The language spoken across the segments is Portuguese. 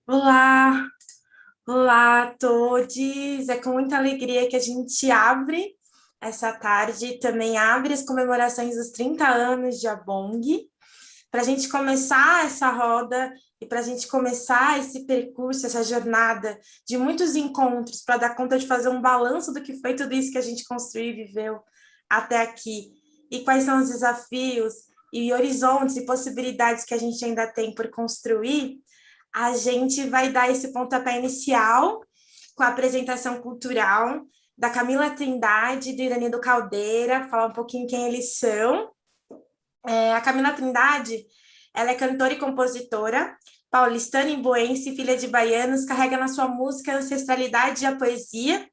Olá, olá a todos. É com muita alegria que a gente abre essa tarde, também abre as comemorações dos 30 anos de Abong, para a gente começar essa roda e para a gente começar esse percurso, essa jornada de muitos encontros, para dar conta de fazer um balanço do que foi tudo isso que a gente construiu e viveu até aqui. E quais são os desafios e horizontes e possibilidades que a gente ainda tem por construir. A gente vai dar esse pontapé inicial com a apresentação cultural da Camila Trindade e do Iranildo Caldeira, falar um pouquinho quem eles são. A Camila Trindade, ela é cantora e compositora, paulistana e imbuense, filha de baianos, carrega na sua música a ancestralidade e a poesia,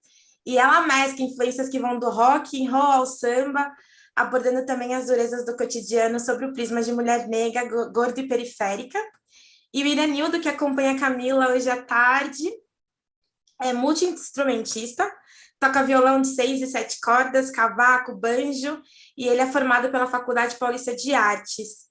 e ela mescla influências que vão do rock, roll ao samba, abordando também as durezas do cotidiano sobre o prisma de mulher negra, gorda e periférica. E o Iranildo, que acompanha a Camila hoje à tarde, é multi-instrumentista, toca violão de 6 e 7 cordas, cavaco, banjo, e ele é formado pela Faculdade Paulista de Artes.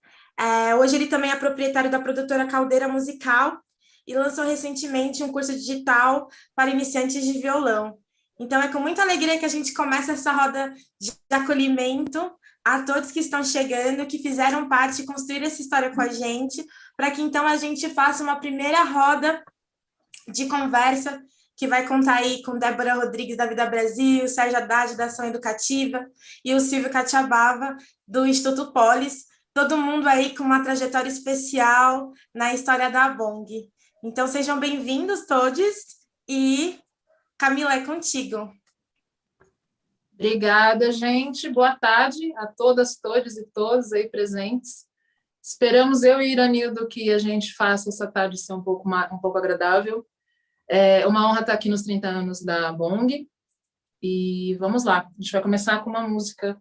Hoje ele também é proprietário da produtora Caldeira Musical e lançou recentemente um curso digital para iniciantes de violão. Então, é com muita alegria que a gente começa essa roda de acolhimento a todos que estão chegando, que fizeram parte e construíram essa história com a gente, para que então a gente faça uma primeira roda de conversa que vai contar aí com Débora Rodrigues da Vida Brasil, Sérgio Haddad da Ação Educativa e o Silvio Catiabava do Instituto Polis, todo mundo aí com uma trajetória especial na história da Abong. Então sejam bem-vindos todos e Camila, é contigo. Obrigada, gente. Boa tarde a todas, todos e todos aí presentes. Esperamos, eu e Iranildo, que a gente faça essa tarde ser um pouco agradável. É uma honra estar aqui nos 30 anos da Abong. E vamos lá. A gente vai começar com uma música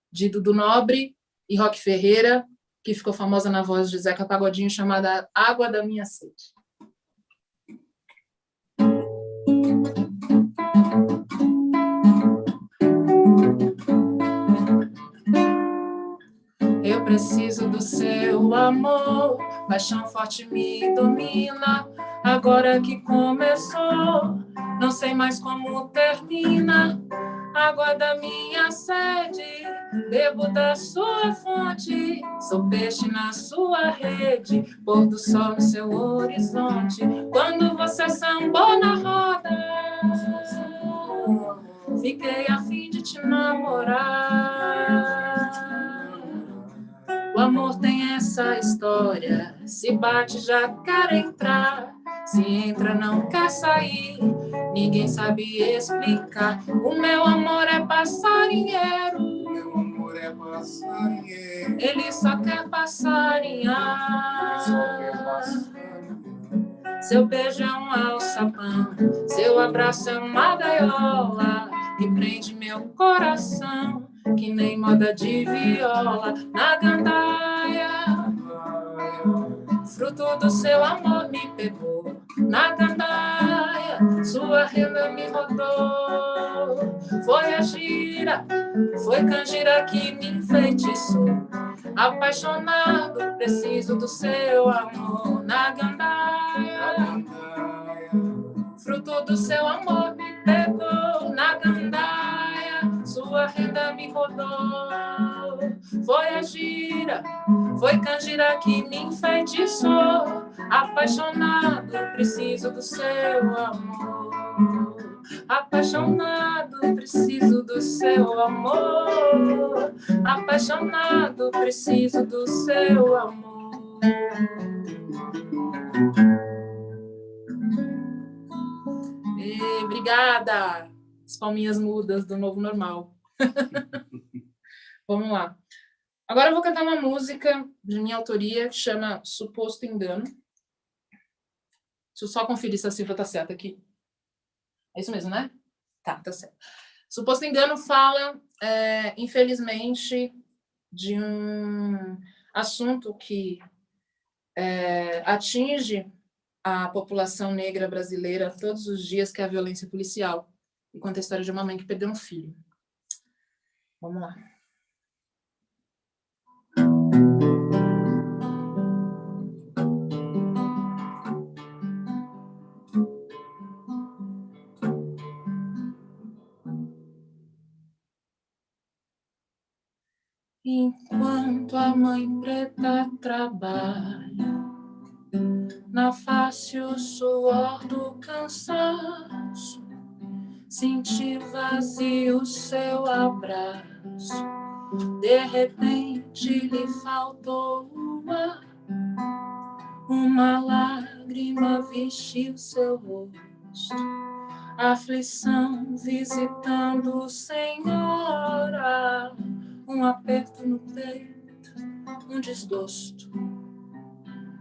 de Dudu Nobre e Roque Ferreira, que ficou famosa na voz de Zeca Pagodinho, chamada Água da Minha Sede. Eu preciso do seu amor, paixão forte me domina. Agora que começou, não sei mais como termina. Água da minha sede, bebo da sua fonte. Sou peixe na sua rede, pôr do sol no seu horizonte. Quando você sambou na roda, fiquei a fim de te namorar. O amor tem essa história, se bate já quer entrar, se entra não quer sair, ninguém sabe explicar. O meu amor é passarinheiro, ele só quer passarinhar. Seu beijo é um alçapão, seu abraço é uma gaiola que prende meu coração, que nem moda de viola na gandaia. Fruto do seu amor me pegou na gandaia, sua renda me rodou. Foi a gira, foi canjira que me enfeitiçou. Apaixonado, preciso do seu amor na gandaia. Fruto do seu amor me pegou na gandaia, sua renda me rodou. Foi a gira, foi canjira que me enfeitiçou. Apaixonado, preciso do seu amor. Apaixonado, preciso do seu amor. Apaixonado, preciso do seu amor. Obrigada! As palminhas mudas do novo normal. Vamos lá. Agora eu vou cantar uma música de minha autoria que chama Suposto Engano. Deixa eu só conferir se a cifra está certa aqui. É isso mesmo, né? Tá certo. Suposto Engano fala, infelizmente, de um assunto que atinge a população negra brasileira todos os dias, que é a violência policial. E conta a história de uma mãe que perdeu um filho. Vamos lá. mãe preta trabalha, na face o suor do cansaço, senti vazio seu abraço, de repente lhe faltou o ar, uma lágrima vestiu seu rosto, aflição visitando senhora, um aperto no peito, um desgosto.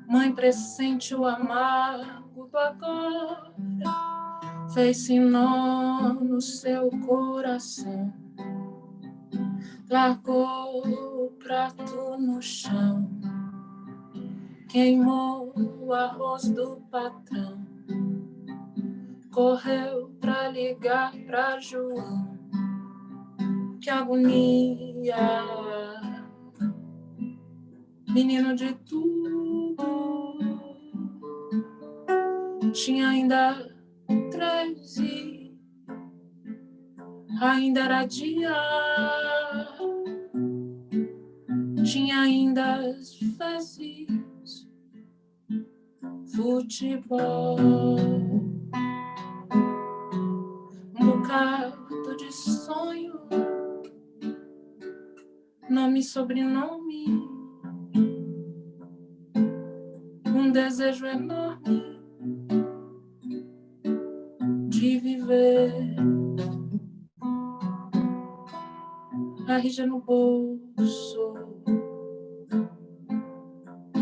Mãe pressente o amargo do agora, fez-se nó no seu coração, largou o prato no chão, queimou o arroz do patrão, correu pra ligar pra João. Que agonia, menino de tudo, tinha ainda 13, ainda era dia, tinha ainda as fezes, futebol, um bocado de sonho, nome e sobrenome, um desejo enorme de viver, RG no bolso,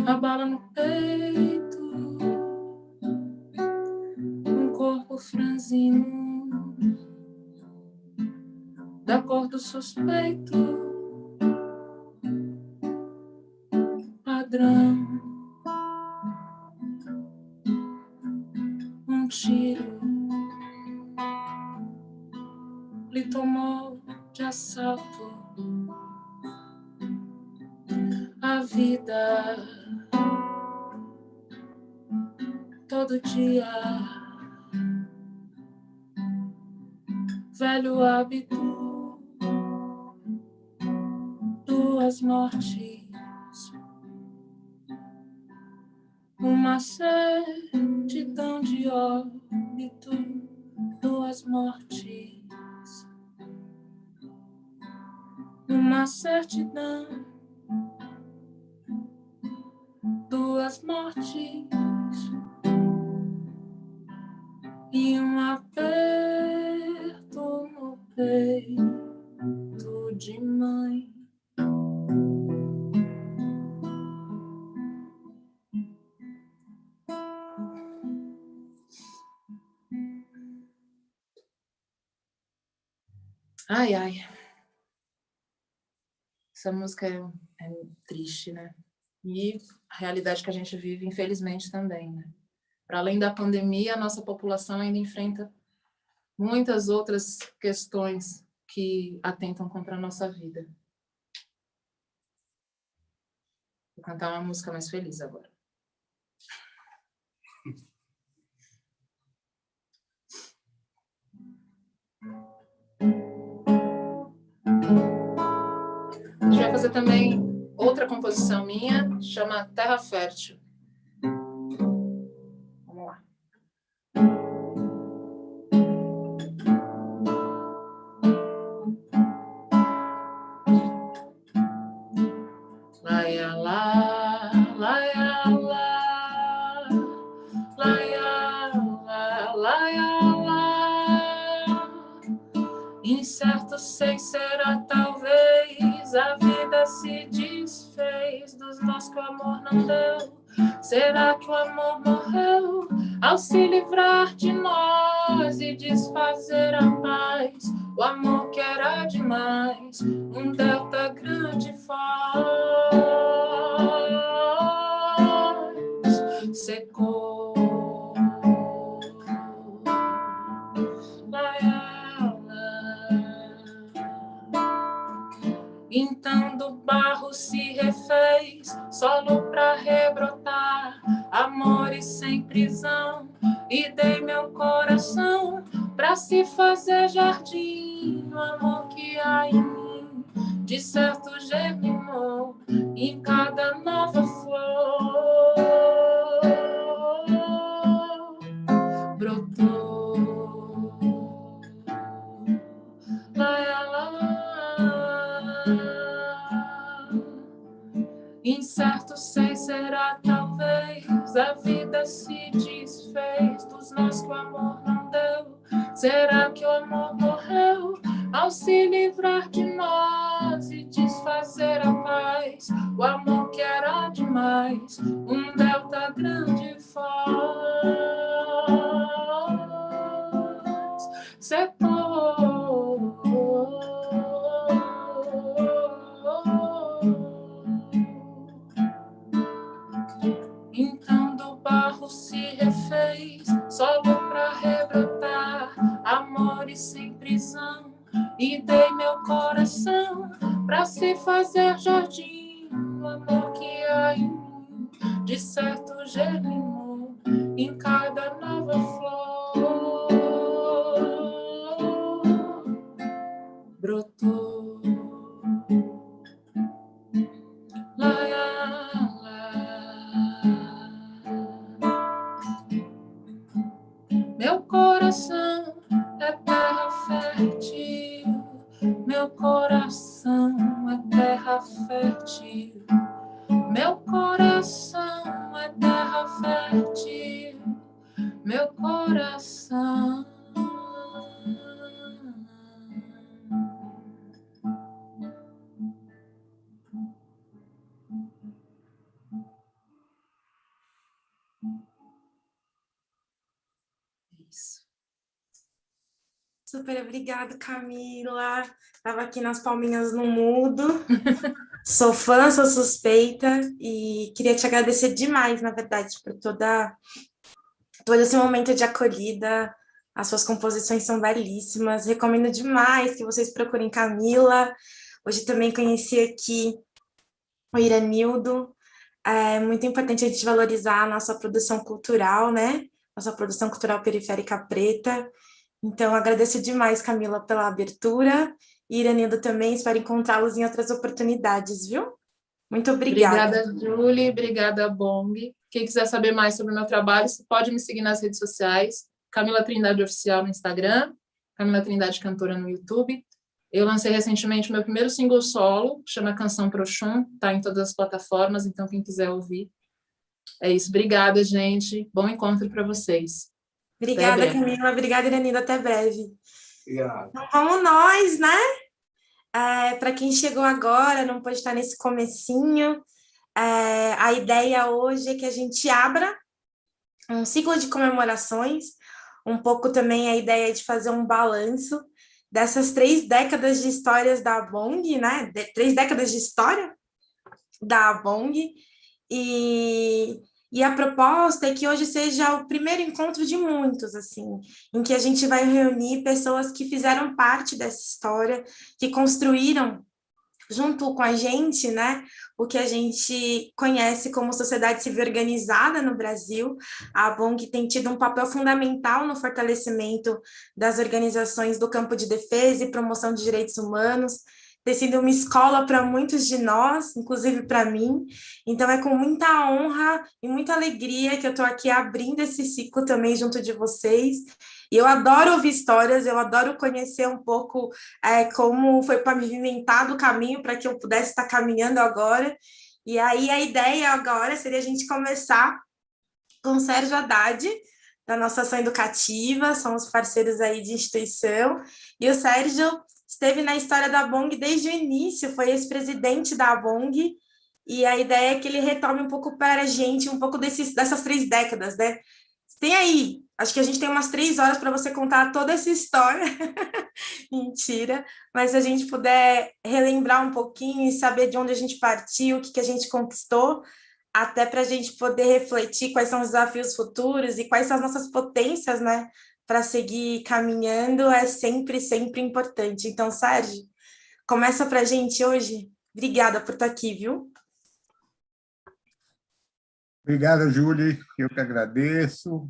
a bala no peito, um corpo franzino, da cor do suspeito, padrão, um tiro lhe tomou de assalto a vida, todo dia, velho hábito, duas mortes, uma certidão de óbito, duas mortes, uma certidão, duas mortes e um aperto no peito de mãe. Ai, ai. Essa música é triste, né? E a realidade que a gente vive, infelizmente, também, né? Para além da pandemia, a nossa população ainda enfrenta muitas outras questões que atentam contra a nossa vida. Vou cantar uma música mais feliz agora. A gente vai fazer também outra composição minha, chama Terra Fértil. Vamos lá. Laia lá, laia lá, laia lá, laia lá. Incerto sei será talvez, a vida se desfez dos nós que o amor não deu. Será que o amor morreu ao se livrar de nós e desfazer a paz? O amor que era demais, um delta grande faz, secou. Então do barro se refez, solo pra rebrotar, amores sem prisão, e dei meu coração pra se fazer jardim, o amor que há em mim de certo germinou em cada nova flor, brotou. Lá, lá, lá. Incerto sei, será talvez a vida se desfez dos nós que o amor não deu. Será que o amor morreu ao se livrar de nós e desfazer a paz? O amor que era demais, um delta grande foz, secou. Então do barro se refez solo pra rebrotar amores sem prisão, e dei meu coração pra se fazer jardim. O amor que há em mim de certo germinou em cada nova flor, brotou. Lá, meu coração é terra fértil, meu coração é terra fértil, meu coração é terra fértil, meu coração. Isso. Super obrigada, Camila. Estava aqui nas palminhas no mudo. Sou fã, sou suspeita e queria te agradecer demais, na verdade, por todo esse momento de acolhida. As suas composições são belíssimas. Recomendo demais que vocês procurem Camila. Hoje também conheci aqui o Iranildo. É muito importante a gente valorizar a nossa produção cultural, né? Nossa produção cultural periférica preta. Então, agradeço demais, Camila, pela abertura. E Iranildo também, espero encontrá-los em outras oportunidades, viu? Muito obrigada. Obrigada, Julie. Obrigada, Bong. Quem quiser saber mais sobre o meu trabalho, você pode me seguir nas redes sociais. Camila Trindade Oficial no Instagram, Camila Trindade Cantora no YouTube. Eu lancei recentemente o meu primeiro single solo, chama Canção Pro Chum, está em todas as plataformas, então quem quiser ouvir. É isso. Obrigada, gente. Bom encontro para vocês. Obrigada, Camila. Obrigada, Iranildo. Até breve. Obrigado. Então, vamos nós, né? Para quem chegou agora, não pode estar nesse comecinho, a ideia hoje é que a gente abra um ciclo de comemorações, um pouco também a ideia de fazer um balanço dessas 3 décadas de histórias da Abong, né? 3 décadas de história da Abong, e a proposta é que hoje seja o primeiro encontro de muitos, assim, em que a gente vai reunir pessoas que fizeram parte dessa história, que construíram junto com a gente, né, o que a gente conhece como sociedade civil organizada no Brasil. A ABONG tem tido um papel fundamental no fortalecimento das organizações do campo de defesa e promoção de direitos humanos, tem sido uma escola para muitos de nós, inclusive para mim. Então, é com muita honra e muita alegria que eu estou aqui abrindo esse ciclo também junto de vocês. E eu adoro ouvir histórias, eu adoro conhecer um pouco como foi pavimentado o caminho para que eu pudesse estar caminhando agora. E aí, a ideia agora seria a gente começar com o Sérgio Haddad, da nossa ação educativa, somos parceiros aí de instituição. E o Sérgio esteve na história da ABONG desde o início, foi ex-presidente da ABONG, e a ideia é que ele retome um pouco para a gente, um pouco dessas 3 décadas, né? Tem aí, acho que a gente tem umas 3 horas para você contar toda essa história, mentira, mas se a gente puder relembrar um pouquinho e saber de onde a gente partiu, o que a gente conquistou, até para a gente poder refletir quais são os desafios futuros e quais são as nossas potências, né? Para seguir caminhando é sempre, sempre importante. Então, Sérgio, começa para a gente hoje. Obrigada por estar aqui, viu? Obrigado, Julie. Eu que agradeço.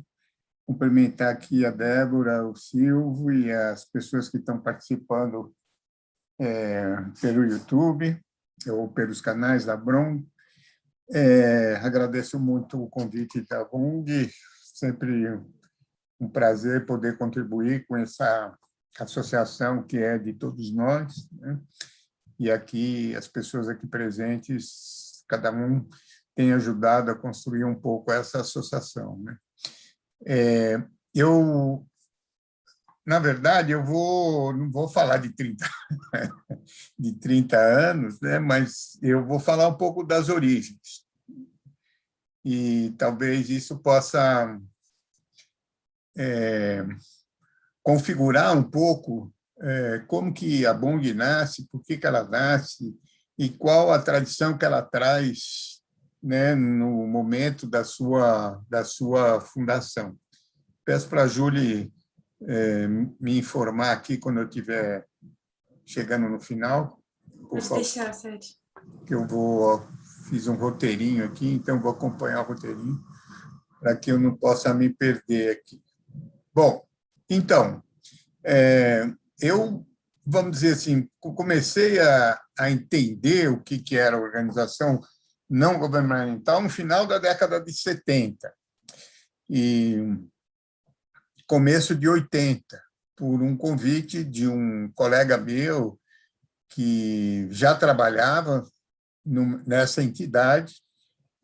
Cumprimentar aqui a Débora, o Silvio e as pessoas que estão participando pelo YouTube ou pelos canais da Brom. Agradeço muito o convite da BONG, sempre um prazer poder contribuir com essa associação que é de todos nós, né? E aqui, as pessoas aqui presentes, cada um tem ajudado a construir um pouco essa associação, né? Na verdade, não vou falar de 30 anos, né? Mas eu vou falar um pouco das origens. E talvez isso possa configurar um pouco como que a BONG nasce, por que ela nasce e qual a tradição que ela traz, né, no momento da sua fundação. Peço para a Júlia me informar aqui quando eu estiver chegando no final. Pode deixar, Sérgio. Que fiz um roteirinho aqui, então vou acompanhar o roteirinho para que eu não possa me perder aqui. Bom, então, eu, vamos dizer assim, comecei a entender o que era a organização não governamental no final da década de 70 e começo de 80, por um convite de um colega meu que já trabalhava nessa entidade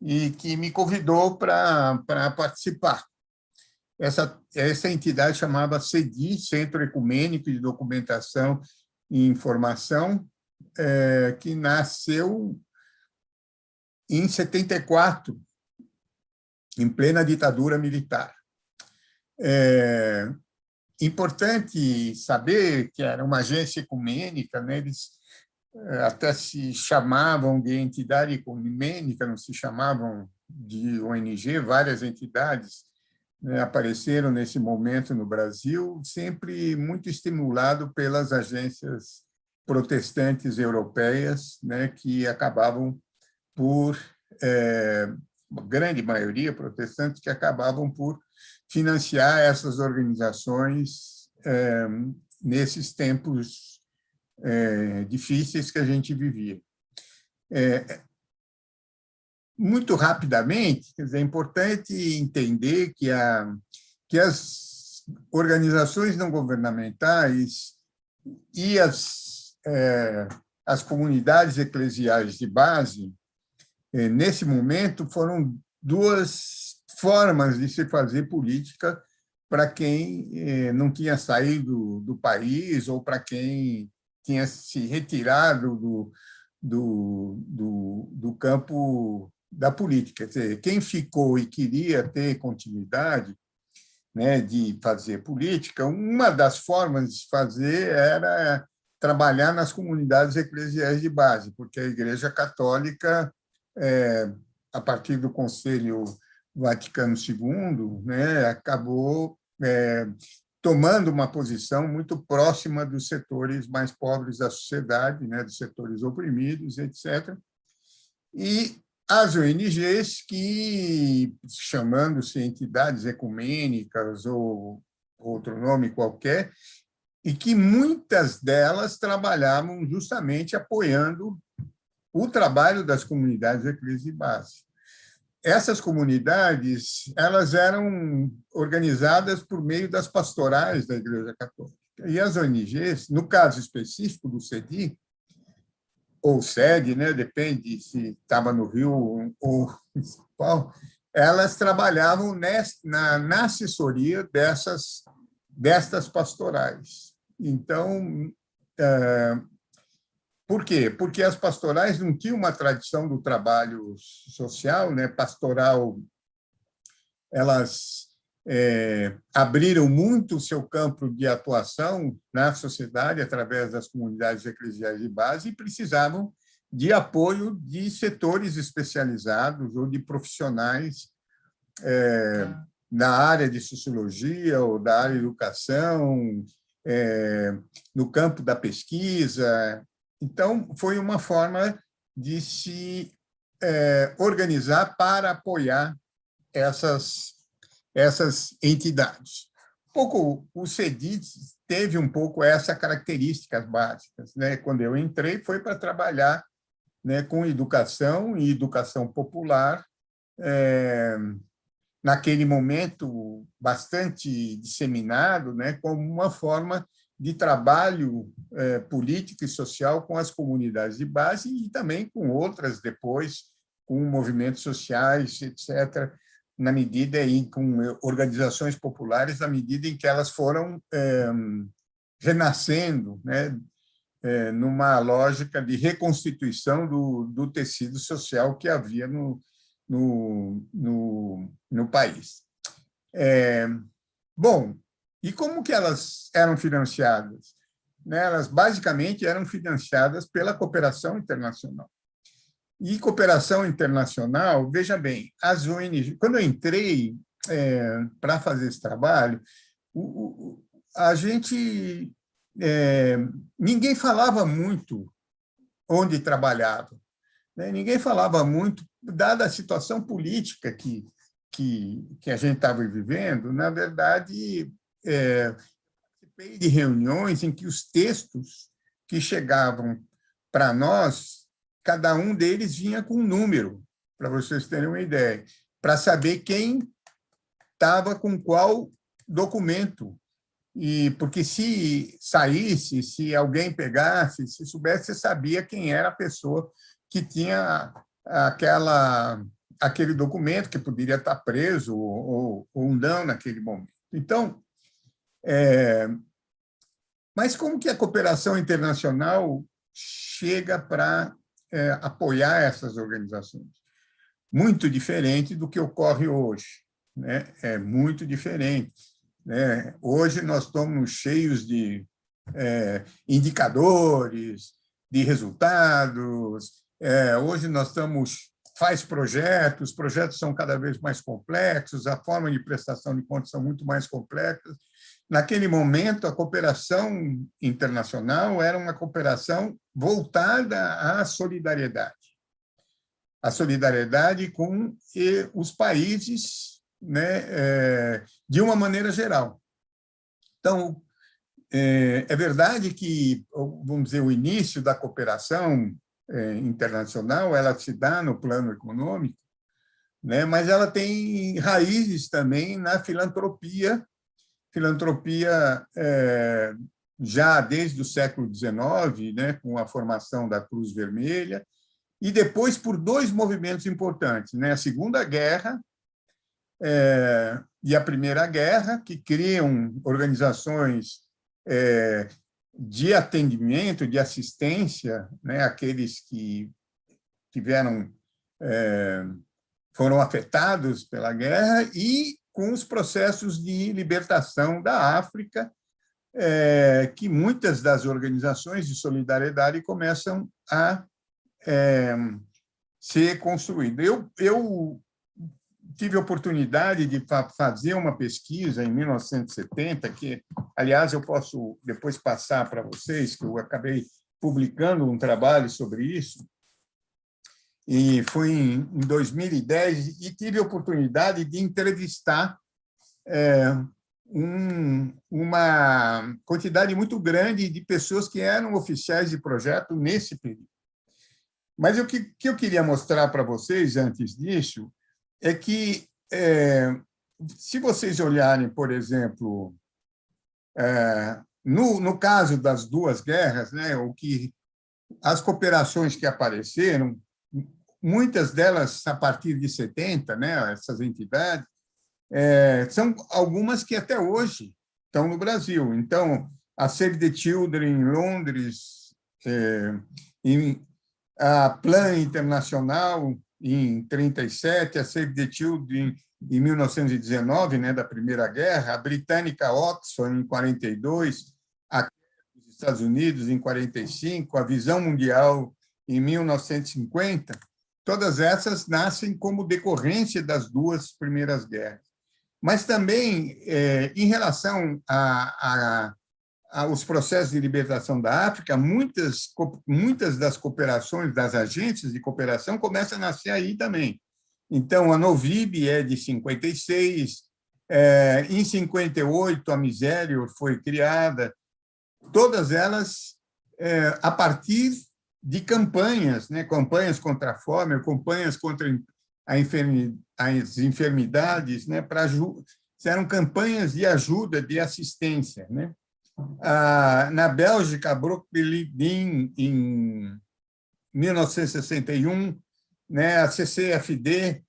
e que me convidou para participar. Essa entidade chamava CEDI, Centro Ecumênico de Documentação e Informação, que nasceu em 74, em plena ditadura militar. Importante saber que era uma agência ecumênica, né? Eles até se chamavam de entidade ecumênica, não se chamavam de ONG, várias entidades, né, apareceram nesse momento no Brasil, sempre muito estimulado pelas agências protestantes europeias, né, que acabavam por, a grande maioria protestantes, que acabavam por financiar essas organizações nesses tempos difíceis que a gente vivia. Muito rapidamente, quer dizer, é importante entender que as organizações não governamentais e as comunidades eclesiais de base, nesse momento, foram duas formas de se fazer política para quem não tinha saído do país ou para quem tinha se retirado do campo da política. Quer dizer, quem ficou e queria ter continuidade, né, de fazer política, uma das formas de fazer era trabalhar nas comunidades eclesiais de base, porque a Igreja Católica, a partir do Conselho Vaticano II, né, acabou tomando uma posição muito próxima dos setores mais pobres da sociedade, né, dos setores oprimidos, etc. E as ONGs, que, chamando-se entidades ecumênicas ou outro nome qualquer, e que muitas delas trabalhavam justamente apoiando o trabalho das comunidades eclesiais de base. Essas comunidades, elas eram organizadas por meio das pastorais da Igreja Católica. E as ONGs, no caso específico do CEDI, ou SED, né, depende se estava no Rio ou em São Paulo, elas trabalhavam na assessoria destas pastorais. Então, por quê? Porque as pastorais não tinham uma tradição do trabalho social, né, pastoral. Elas abriram muito o seu campo de atuação na sociedade através das comunidades eclesiais de base e precisavam de apoio de setores especializados ou de profissionais na área de sociologia ou da área de educação, no campo da pesquisa. Então, foi uma forma de se organizar para apoiar essas entidades. pouco o CEDID teve um pouco essas características básicas, né? Quando eu entrei, foi para trabalhar, né, com educação e educação popular, naquele momento bastante disseminado, né, como uma forma de trabalho político e social com as comunidades de base e também com outras depois, com movimentos sociais, etc., na medida em com organizações populares, na medida em que elas foram renascendo, né, numa lógica de reconstituição do tecido social que havia no país. Bom, e como que elas eram financiadas? Né, elas basicamente eram financiadas pela cooperação internacional. E cooperação internacional, veja bem, as ONGs, quando eu entrei para fazer esse trabalho, a gente ninguém falava muito onde trabalhava, né? Ninguém falava muito, dada a situação política que a gente estava vivendo. Na verdade, participei de reuniões em que os textos que chegavam para nós, cada um deles vinha com um número, para vocês terem uma ideia, para saber quem estava com qual documento. E porque se saísse, se alguém pegasse, se soubesse, você sabia quem era a pessoa que tinha aquele documento, que poderia estar preso ou não naquele momento. Então, mas como que a cooperação internacional chega para apoiar essas organizações? Muito diferente do que ocorre hoje, né? É muito diferente, né? Hoje nós estamos cheios de indicadores, de resultados. Hoje nós faz projetos, os projetos são cada vez mais complexos, a forma de prestação de contas são muito mais complexas. Naquele momento, a cooperação internacional era uma cooperação voltada à solidariedade. A solidariedade com os países, né, de uma maneira geral. Então, é verdade que, vamos dizer, o início da cooperação internacional ela se dá no plano econômico, né, mas ela tem raízes também na filantropia já desde o século XIX, né, com a formação da Cruz Vermelha, e depois por dois movimentos importantes, né, a Segunda Guerra e a Primeira Guerra, que criam organizações de atendimento, de assistência, né, àqueles que foram afetados pela guerra, e com os processos de libertação da África, que muitas das organizações de solidariedade começam a ser construídas. Eu tive a oportunidade de fazer uma pesquisa em 1970, que, aliás, eu posso depois passar para vocês, que eu acabei publicando um trabalho sobre isso, e foi em 2010, e tive a oportunidade de entrevistar uma quantidade muito grande de pessoas que eram oficiais de projeto nesse período. Mas o que eu queria mostrar para vocês, antes disso, é que, se vocês olharem, por exemplo, no caso das duas guerras, né, as cooperações que apareceram, muitas delas a partir de 70, né, essas entidades, são algumas que até hoje estão no Brasil. Então, a Save the Children em Londres, a Plan Internacional em 1937, a Save the Children em 1919, né, da Primeira Guerra, a britânica Oxfam em 42, a dos Estados Unidos em 45, a Visão Mundial em 1950, todas essas nascem como decorrência das duas primeiras guerras. Mas também, em relação aos processos de libertação da África, muitas das cooperações, das agências de cooperação, começam a nascer aí também. Então, a Novib é de 56, Em 58, a Misério foi criada, todas elas a partir de campanhas, né? Campanhas contra a fome, campanhas contra as enfermidades, né? Eram campanhas de ajuda, de assistência, né? Na Bélgica, Brooklyn, em 1961, né? A CCFD,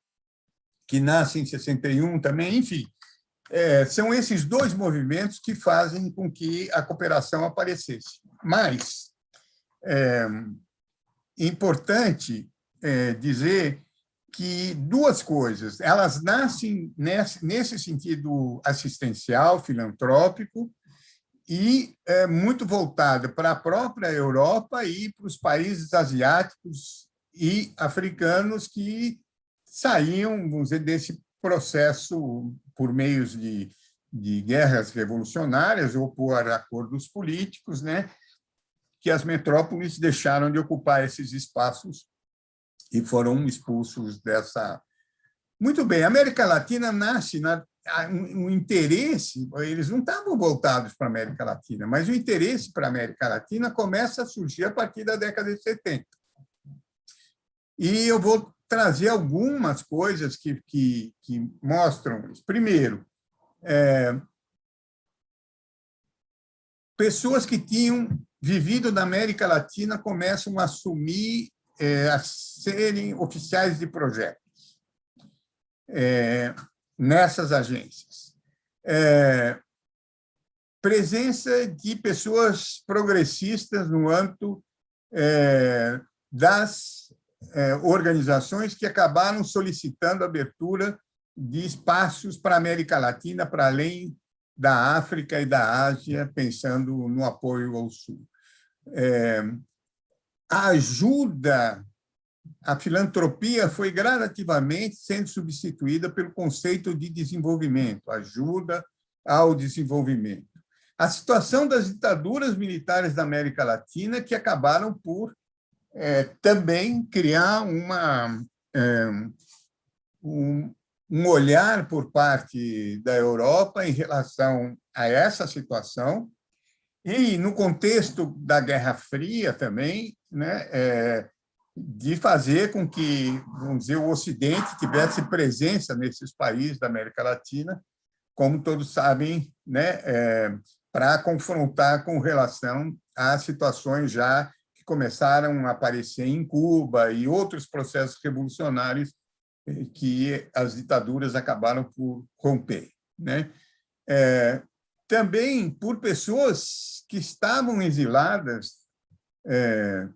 que nasce em 61 também, enfim. São esses dois movimentos que fazem com que a cooperação aparecesse. Mas é importante dizer que duas coisas, elas nascem nesse sentido assistencial, filantrópico, e muito voltada para a própria Europa e para os países asiáticos e africanos que saíam, vamos dizer, desse processo por meios de guerras revolucionárias ou por acordos políticos, né, que as metrópoles deixaram de ocupar esses espaços e foram expulsos dessa... Muito bem, a América Latina nasce um interesse, eles não estavam voltados para a América Latina, mas o interesse para a América Latina começa a surgir a partir da década de 70. E eu vou trazer algumas coisas que mostram isso. Primeiro, pessoas que tinham vivido na América Latina começam a assumir, a serem oficiais de projetos nessas agências. Presença de pessoas progressistas no âmbito das organizações que acabaram solicitando a abertura de espaços para a América Latina, para além da África e da Ásia, pensando no apoio ao Sul. A ajuda, a filantropia foi gradativamente sendo substituída pelo conceito de desenvolvimento, ajuda ao desenvolvimento. A situação das ditaduras militares da América Latina, que acabaram por também criar um olhar por parte da Europa em relação a essa situação, e no contexto da Guerra Fria também, né, de fazer com que, vamos dizer, o Ocidente tivesse presença nesses países da América Latina, como todos sabem, né, para confrontar com relação a situações já que começaram a aparecer em Cuba e outros processos revolucionários que as ditaduras acabaram por romper, né? Também por pessoas que estavam exiladas,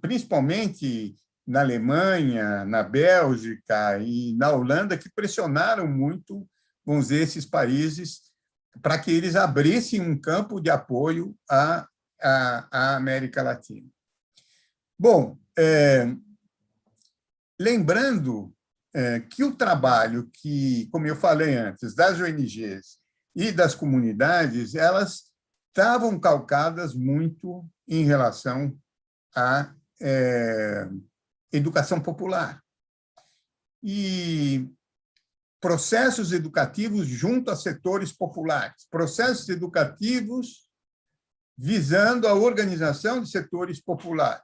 principalmente na Alemanha, na Bélgica e na Holanda, que pressionaram muito, vamos dizer, esses países para que eles abrissem um campo de apoio à América Latina. Bom, lembrando que o trabalho que, como eu falei antes, das ONGs e das comunidades, elas estavam calcadas muito em relação à educação popular. E processos educativos junto a setores populares, processos educativos visando a organização de setores populares,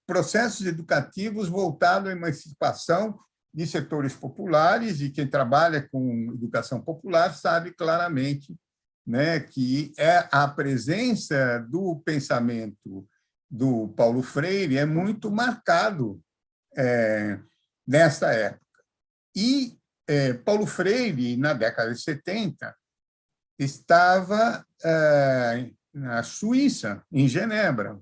processos educativos voltados à emancipação de setores populares, e quem trabalha com educação popular sabe claramente, né, que a presença do pensamento do Paulo Freire é muito marcado nessa época. E Paulo Freire, na década de 70, estava na Suíça, em Genebra,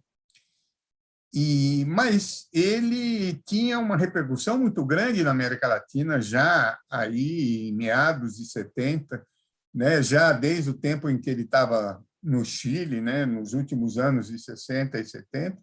mas ele tinha uma repercussão muito grande na América Latina, já aí em meados de 70, né, já desde o tempo em que ele estava no Chile, né, nos últimos anos de 60 e 70,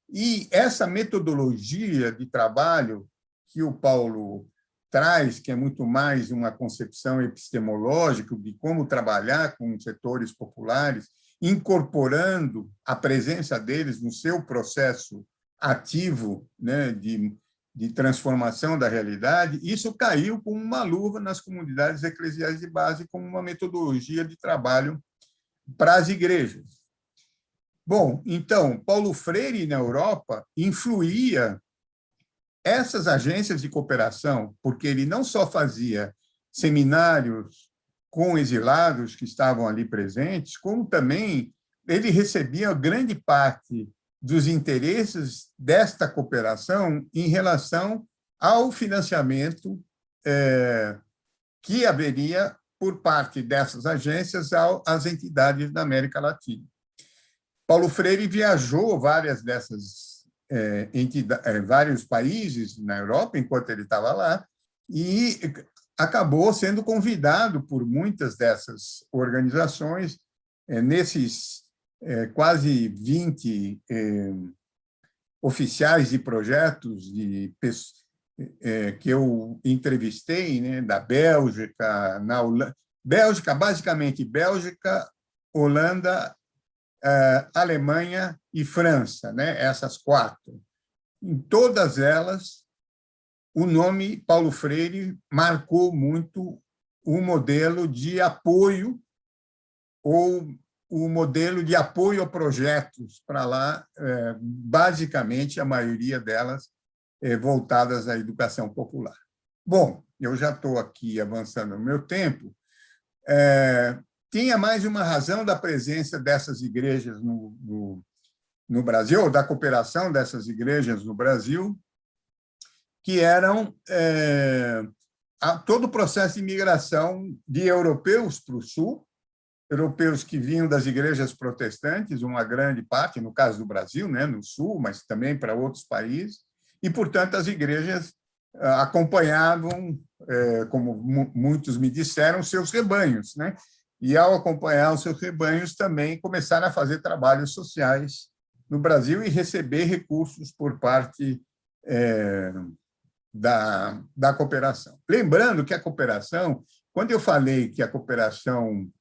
e essa metodologia de trabalho que o Paulo traz, que é muito mais uma concepção epistemológica de como trabalhar com setores populares, incorporando a presença deles no seu processo ativo, né, de de transformação da realidade, isso caiu como uma luva nas comunidades eclesiais de base, como uma metodologia de trabalho para as igrejas. Bom, então, Paulo Freire, na Europa, influía essas agências de cooperação, porque ele não só fazia seminários com exilados que estavam ali presentes, como também ele recebia grande parte dos interesses desta cooperação em relação ao financiamento que haveria por parte dessas agências às entidades da América Latina. Paulo Freire viajou vários países na Europa enquanto ele estava lá e acabou sendo convidado por muitas dessas organizações, nesses quase 20 oficiais de projetos que eu entrevistei, né, da Bélgica, Bélgica, basicamente Bélgica, Holanda, Alemanha e França, né, essas 4. Em todas elas, o nome Paulo Freire marcou muito o modelo de apoio ou o modelo de apoio a projetos para lá, basicamente, a maioria delas voltadas à educação popular. Bom, eu já estou aqui avançando no meu tempo. Tinha mais uma razão da presença dessas igrejas no Brasil, ou da cooperação dessas igrejas no Brasil, que eram todo o processo de imigração de europeus para o Sul, europeus que vinham das igrejas protestantes, uma grande parte, no caso do Brasil, né, no Sul, mas também para outros países, e, portanto, as igrejas acompanhavam, como muitos me disseram, seus rebanhos, né? E, ao acompanhar os seus rebanhos, também começaram a fazer trabalhos sociais no Brasil e receber recursos por parte da cooperação. Lembrando que a cooperação, quando eu falei que a cooperação,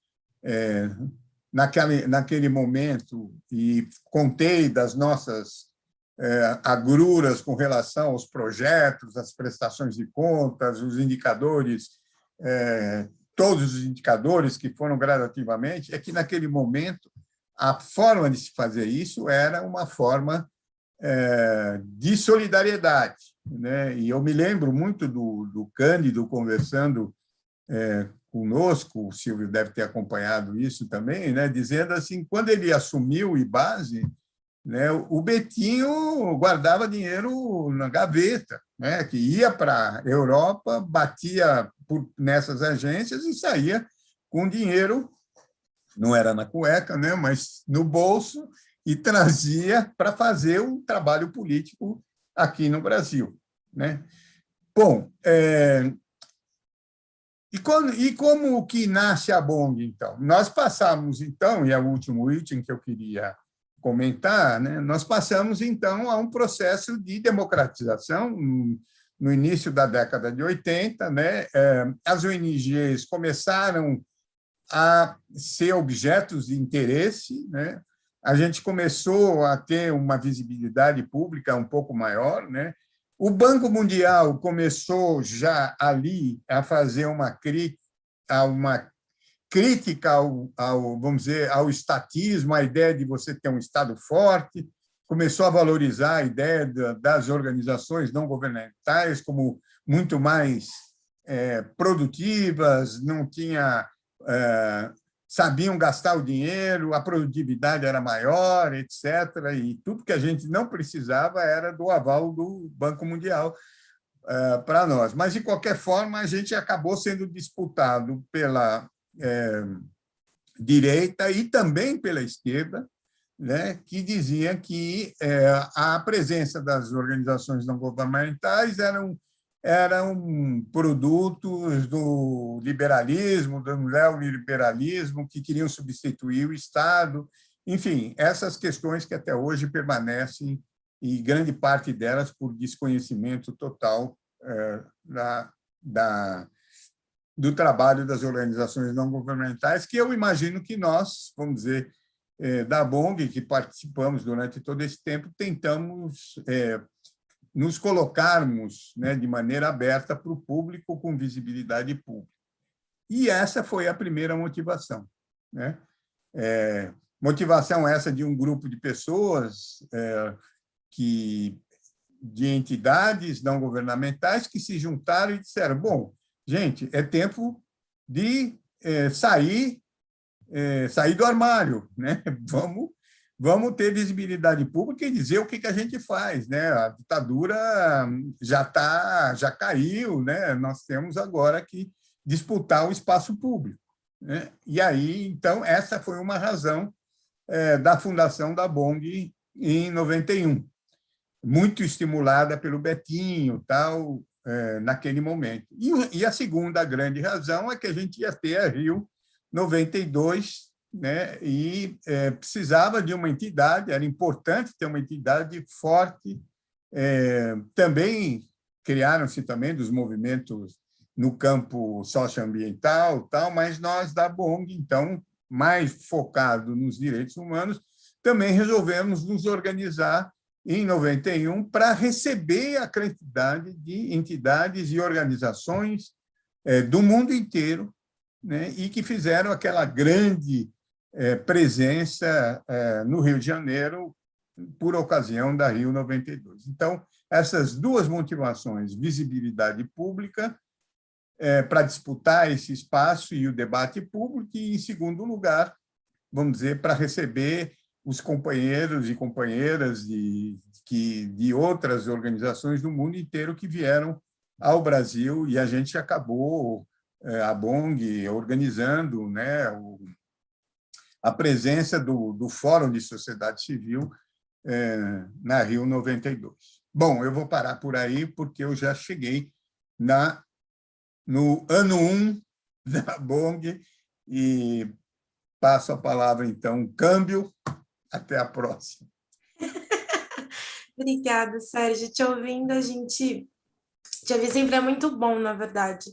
naquele momento, e contei das nossas agruras com relação aos projetos, as prestações de contas, os indicadores, todos os indicadores que foram gradativamente, é que, naquele momento, a forma de se fazer isso era uma forma de solidariedade, né? E eu me lembro muito do Cândido conversando conosco, o Silvio deve ter acompanhado isso também, né? Dizendo assim, quando ele assumiu o IBASE, né, o Betinho guardava dinheiro na gaveta, né, que ia para a Europa, batia nessas agências e saía com dinheiro, não era na cueca, né, mas no bolso, e trazia para fazer um trabalho político aqui no Brasil, né? Bom, e como que nasce a BONG, então? Nós passamos, então, e é o último item que eu queria comentar, né? Nós passamos, então, a um processo de democratização no início da década de 80, né? As ONGs começaram a ser objetos de interesse, né? A gente começou a ter uma visibilidade pública um pouco maior, né? O Banco Mundial começou já ali a fazer uma crítica vamos dizer, ao estatismo, a ideia de você ter um Estado forte, começou a valorizar a ideia das organizações não governamentais como muito mais produtivas, não tinha, sabiam gastar o dinheiro, a produtividade era maior, etc. E tudo que a gente não precisava era do aval do Banco Mundial para nós. Mas, de qualquer forma, a gente acabou sendo disputado pela direita e também pela esquerda, né, que dizia que a presença das organizações não governamentais eram produtos do liberalismo, do neoliberalismo, que queriam substituir o Estado. Enfim, essas questões que até hoje permanecem, e grande parte delas por desconhecimento total do trabalho das organizações não governamentais, que eu imagino que nós, vamos dizer, da BONG, que participamos durante todo esse tempo, tentamos nos colocarmos, né, de maneira aberta para o público, com visibilidade pública. E essa foi a primeira motivação, né? Motivação essa de um grupo de pessoas, de entidades não governamentais que se juntaram e disseram: bom, gente, é tempo de sair do armário, né? Vamos ter visibilidade pública e dizer o que a gente faz, né? A ditadura já caiu, né? Nós temos agora que disputar o espaço público, né? E aí, então, essa foi uma razão da fundação da BONG em 91, muito estimulada pelo Betinho, tal, naquele momento. E a segunda grande razão é que a gente ia ter a Rio 92, né? E precisava de uma entidade, era importante ter uma entidade forte. Também criaram-se também dos movimentos no campo socioambiental, tal, mas nós da BONG, então, mais focado nos direitos humanos, também resolvemos nos organizar em 91 para receber a quantidade de entidades e organizações do mundo inteiro, né, e que fizeram aquela grande presença no Rio de Janeiro por ocasião da Rio 92. Então, essas duas motivações, visibilidade pública, para disputar esse espaço e o debate público, e, em segundo lugar, vamos dizer, para receber os companheiros e companheiras de outras organizações do mundo inteiro que vieram ao Brasil, e a gente acabou, a BONG, organizando, né, a presença do Fórum de Sociedade Civil na Rio 92. Bom, eu vou parar por aí, porque eu já cheguei no ano 1 da BONG e passo a palavra, então, câmbio. Até a próxima. Obrigada, Sérgio. Te ouvindo, a gente te ouvir sempre é muito bom, na verdade.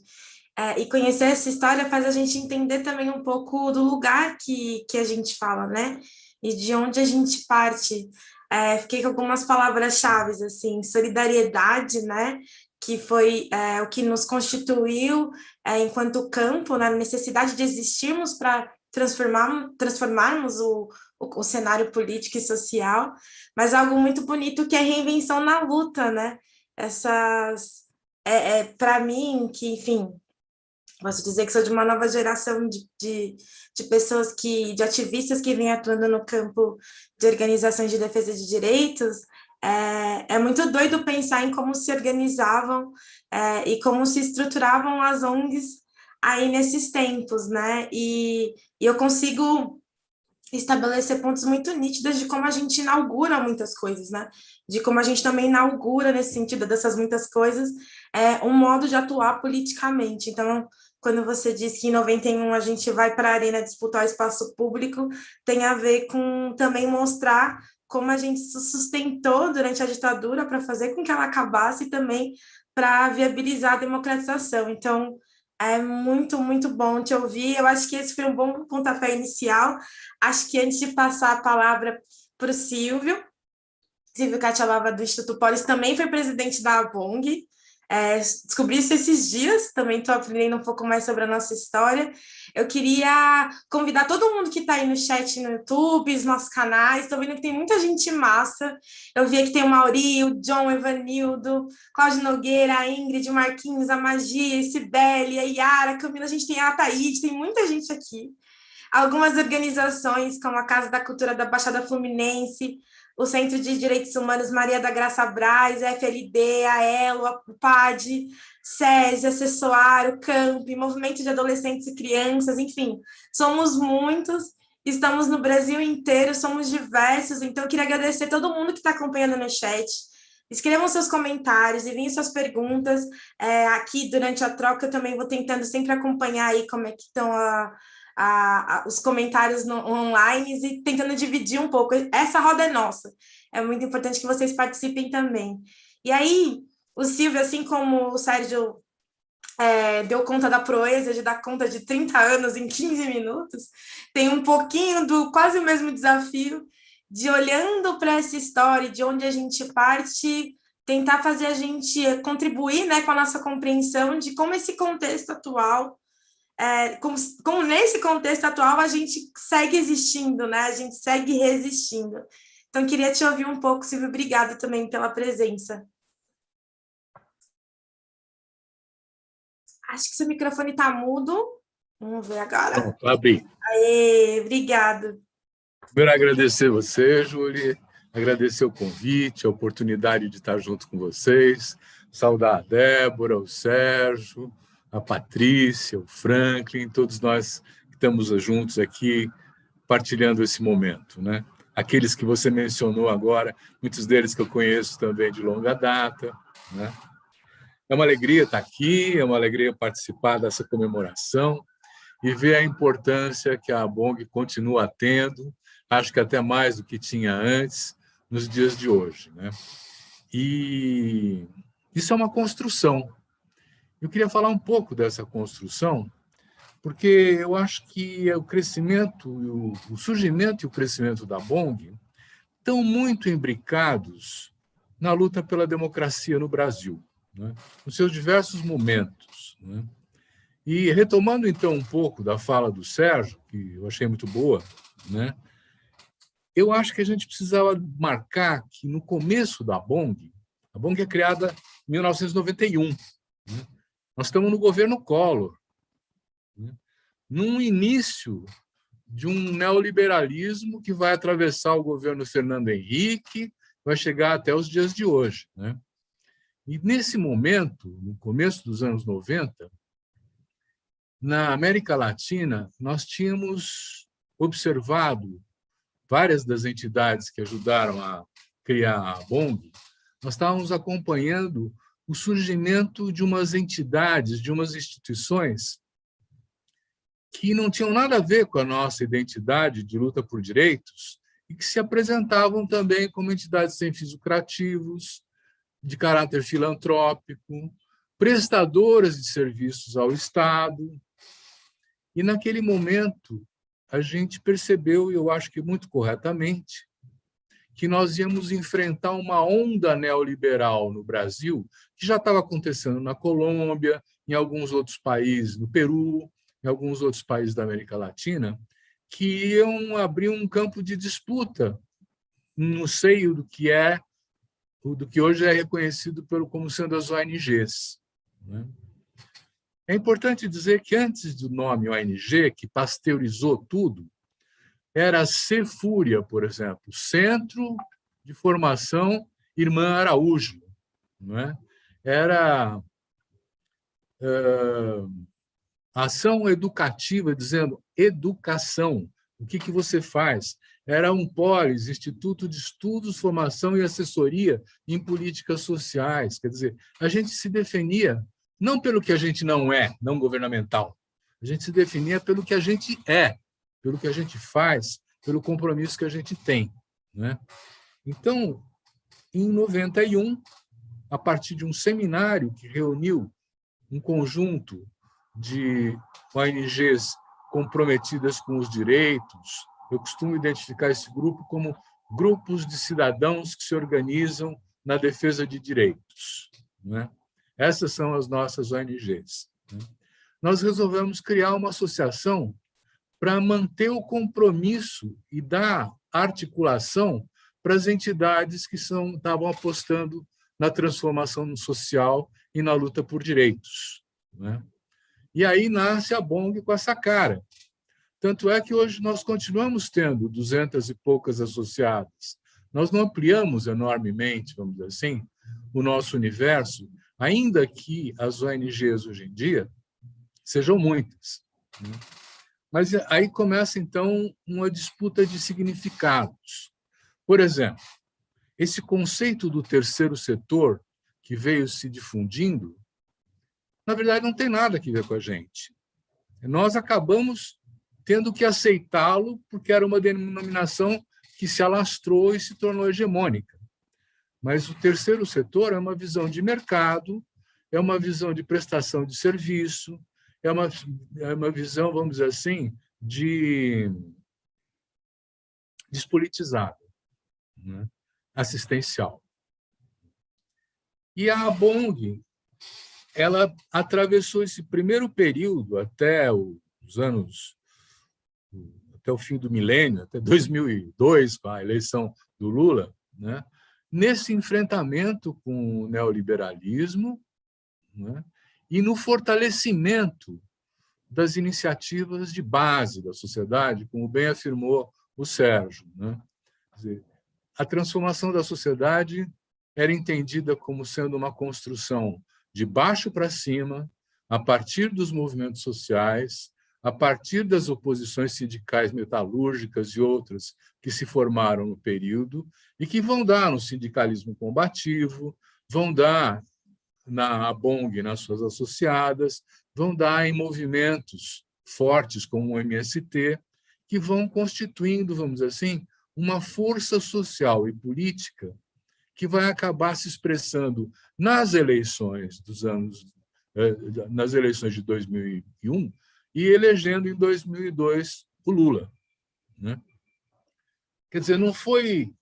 E conhecer essa história faz a gente entender também um pouco do lugar que a gente fala, né? E de onde a gente parte. Fiquei com algumas palavras-chave, assim, solidariedade, né? Que foi o que nos constituiu enquanto campo, na necessidade de existirmos para transformarmos o cenário político e social, mas algo muito bonito que é a reinvenção na luta, né? Para mim, que, enfim, posso dizer que sou de uma nova geração de pessoas de ativistas que vêm atuando no campo de organizações de defesa de direitos. É muito doido pensar em como se organizavam e como se estruturavam as ONGs aí nesses tempos, né? E eu consigo estabelecer pontos muito nítidos de como a gente inaugura muitas coisas, né? De como a gente também inaugura, nesse sentido dessas muitas coisas, um modo de atuar politicamente. Então, quando você diz que em 91 a gente vai para a arena disputar o espaço público, tem a ver com também mostrar como a gente se sustentou durante a ditadura para fazer com que ela acabasse e também para viabilizar a democratização. Então, é muito, muito bom te ouvir. Eu acho que esse foi um bom pontapé inicial. Acho que antes de passar a palavra para o Silvio Catialava, do Instituto Polis, também foi presidente da BONG. Descobri isso esses dias, também estou aprendendo um pouco mais sobre a nossa história. Eu queria convidar todo mundo que está aí no chat no YouTube, os nossos canais. Estou vendo que tem muita gente massa. Eu vi aqui tem o Mauri, o John, o Evanildo, Cláudio Nogueira, a Ingrid, o Marquinhos, a Magia, a Cibele, a Yara, a Camila, a gente tem a Ataíde, tem muita gente aqui. Algumas organizações, como a Casa da Cultura da Baixada Fluminense, o Centro de Direitos Humanos Maria da Graça Braz, a FLD, a ELO, a PAD, SESI, a Cessoar, o CAMP, Movimento de Adolescentes e Crianças, enfim, somos muitos, estamos no Brasil inteiro, somos diversos, então eu queria agradecer a todo mundo que está acompanhando no chat. Escrevam seus comentários, enviem suas perguntas. Aqui, durante a troca, eu também vou tentando sempre acompanhar aí como é que estão os comentários online e tentando dividir um pouco. Essa roda é nossa. É muito importante que vocês participem também. E aí, o Silvio, assim como o Sérgio deu conta da proeza de dar conta de 30 anos em 15 minutos, tem um pouquinho do quase o mesmo desafio de, olhando para essa história, de onde a gente parte, tentar fazer a gente contribuir, né, com a nossa compreensão de como esse contexto atual, como nesse contexto atual a gente segue existindo, né, a gente segue resistindo. Então, queria te ouvir um pouco, Silvio, obrigada também pela presença. Acho que seu microfone está mudo. Vamos ver agora. Pronto, abri. Aê, obrigado. Primeiro, agradecer você, Júlia, agradecer o convite, a oportunidade de estar junto com vocês, saudar a Débora, o Sérgio, a Patrícia, o Franklin, todos nós que estamos juntos aqui, partilhando esse momento, né? Aqueles que você mencionou agora, muitos deles que eu conheço também de longa data, né? É uma alegria estar aqui, é uma alegria participar dessa comemoração e ver a importância que a ABONG continua tendo, acho que até mais do que tinha antes, nos dias de hoje, né? E isso é uma construção. Eu queria falar um pouco dessa construção, porque eu acho que o crescimento, o surgimento e o crescimento da ABONG estão muito imbricados na luta pela democracia no Brasil, né? Nos seus diversos momentos, né? E retomando, então, um pouco da fala do Sérgio, que eu achei muito boa, né? Eu acho que a gente precisava marcar que, no começo da ABONG, a ABONG é criada em 1991, né? Nós estamos no governo Collor, né? Num início de um neoliberalismo que vai atravessar o governo Fernando Henrique, vai chegar até os dias de hoje, né? E, nesse momento, no começo dos anos 90, na América Latina, nós tínhamos observado várias das entidades que ajudaram a criar a ABONG, nós estávamos acompanhando o surgimento de umas entidades, de umas instituições que não tinham nada a ver com a nossa identidade de luta por direitos e que se apresentavam também como entidades sem fins lucrativos, de caráter filantrópico, prestadoras de serviços ao Estado. E, naquele momento, a gente percebeu, e eu acho que muito corretamente, que nós íamos enfrentar uma onda neoliberal no Brasil, que já estava acontecendo na Colômbia, em alguns outros países, no Peru, em alguns outros países da América Latina, que iam abrir um campo de disputa no seio do que hoje é reconhecido como sendo as ONGs, né? É importante dizer que, antes do nome ONG, que pasteurizou tudo, era a Cefúria, por exemplo, Centro de Formação Irmã Araújo, não é? Era ação educativa, dizendo educação, o que você faz? Era um POLIS, Instituto de Estudos, Formação e Assessoria em Políticas Sociais. Quer dizer, a gente se definia não pelo que a gente não é, não governamental, a gente se definia pelo que a gente é, pelo que a gente faz, pelo compromisso que a gente tem, né? Então, em 91, a partir de um seminário que reuniu um conjunto de ONGs comprometidas com os direitos, eu costumo identificar esse grupo como grupos de cidadãos que se organizam na defesa de direitos, né? Essas são as nossas ONGs, né? Nós resolvemos criar uma associação para manter o compromisso e dar articulação para as entidades que estavam apostando na transformação social e na luta por direitos, né? E aí nasce a ABONG com essa cara. Tanto é que hoje nós continuamos tendo 200 e poucas associadas. Nós não ampliamos enormemente, vamos dizer assim, o nosso universo, ainda que as ONGs hoje em dia sejam muitas, né? Mas aí começa, então, uma disputa de significados. Por exemplo, esse conceito do terceiro setor que veio se difundindo, na verdade, não tem nada a ver com a gente. Nós acabamos tendo que aceitá-lo porque era uma denominação que se alastrou e se tornou hegemônica. Mas o terceiro setor é uma visão de mercado, é uma visão de prestação de serviço, é uma visão, vamos dizer assim, despolitizada, né? Assistencial. E a ABONG, ela atravessou esse primeiro período até o fim do milênio, até 2002, com a eleição do Lula, né? Nesse enfrentamento com o neoliberalismo, né? E no fortalecimento das iniciativas de base da sociedade, como bem afirmou o Sérgio, né? Quer dizer, a transformação da sociedade era entendida como sendo uma construção de baixo para cima, a partir dos movimentos sociais, a partir das oposições sindicais metalúrgicas e outras que se formaram no período e que vão dar no sindicalismo combativo, vão dar na ABONG, nas suas associadas, vão dar em movimentos fortes como o MST, que vão constituindo, vamos dizer assim, uma força social e política que vai acabar se expressando nas eleições nas eleições de 2001 e elegendo em 2002 o Lula, né? Quer dizer, não foi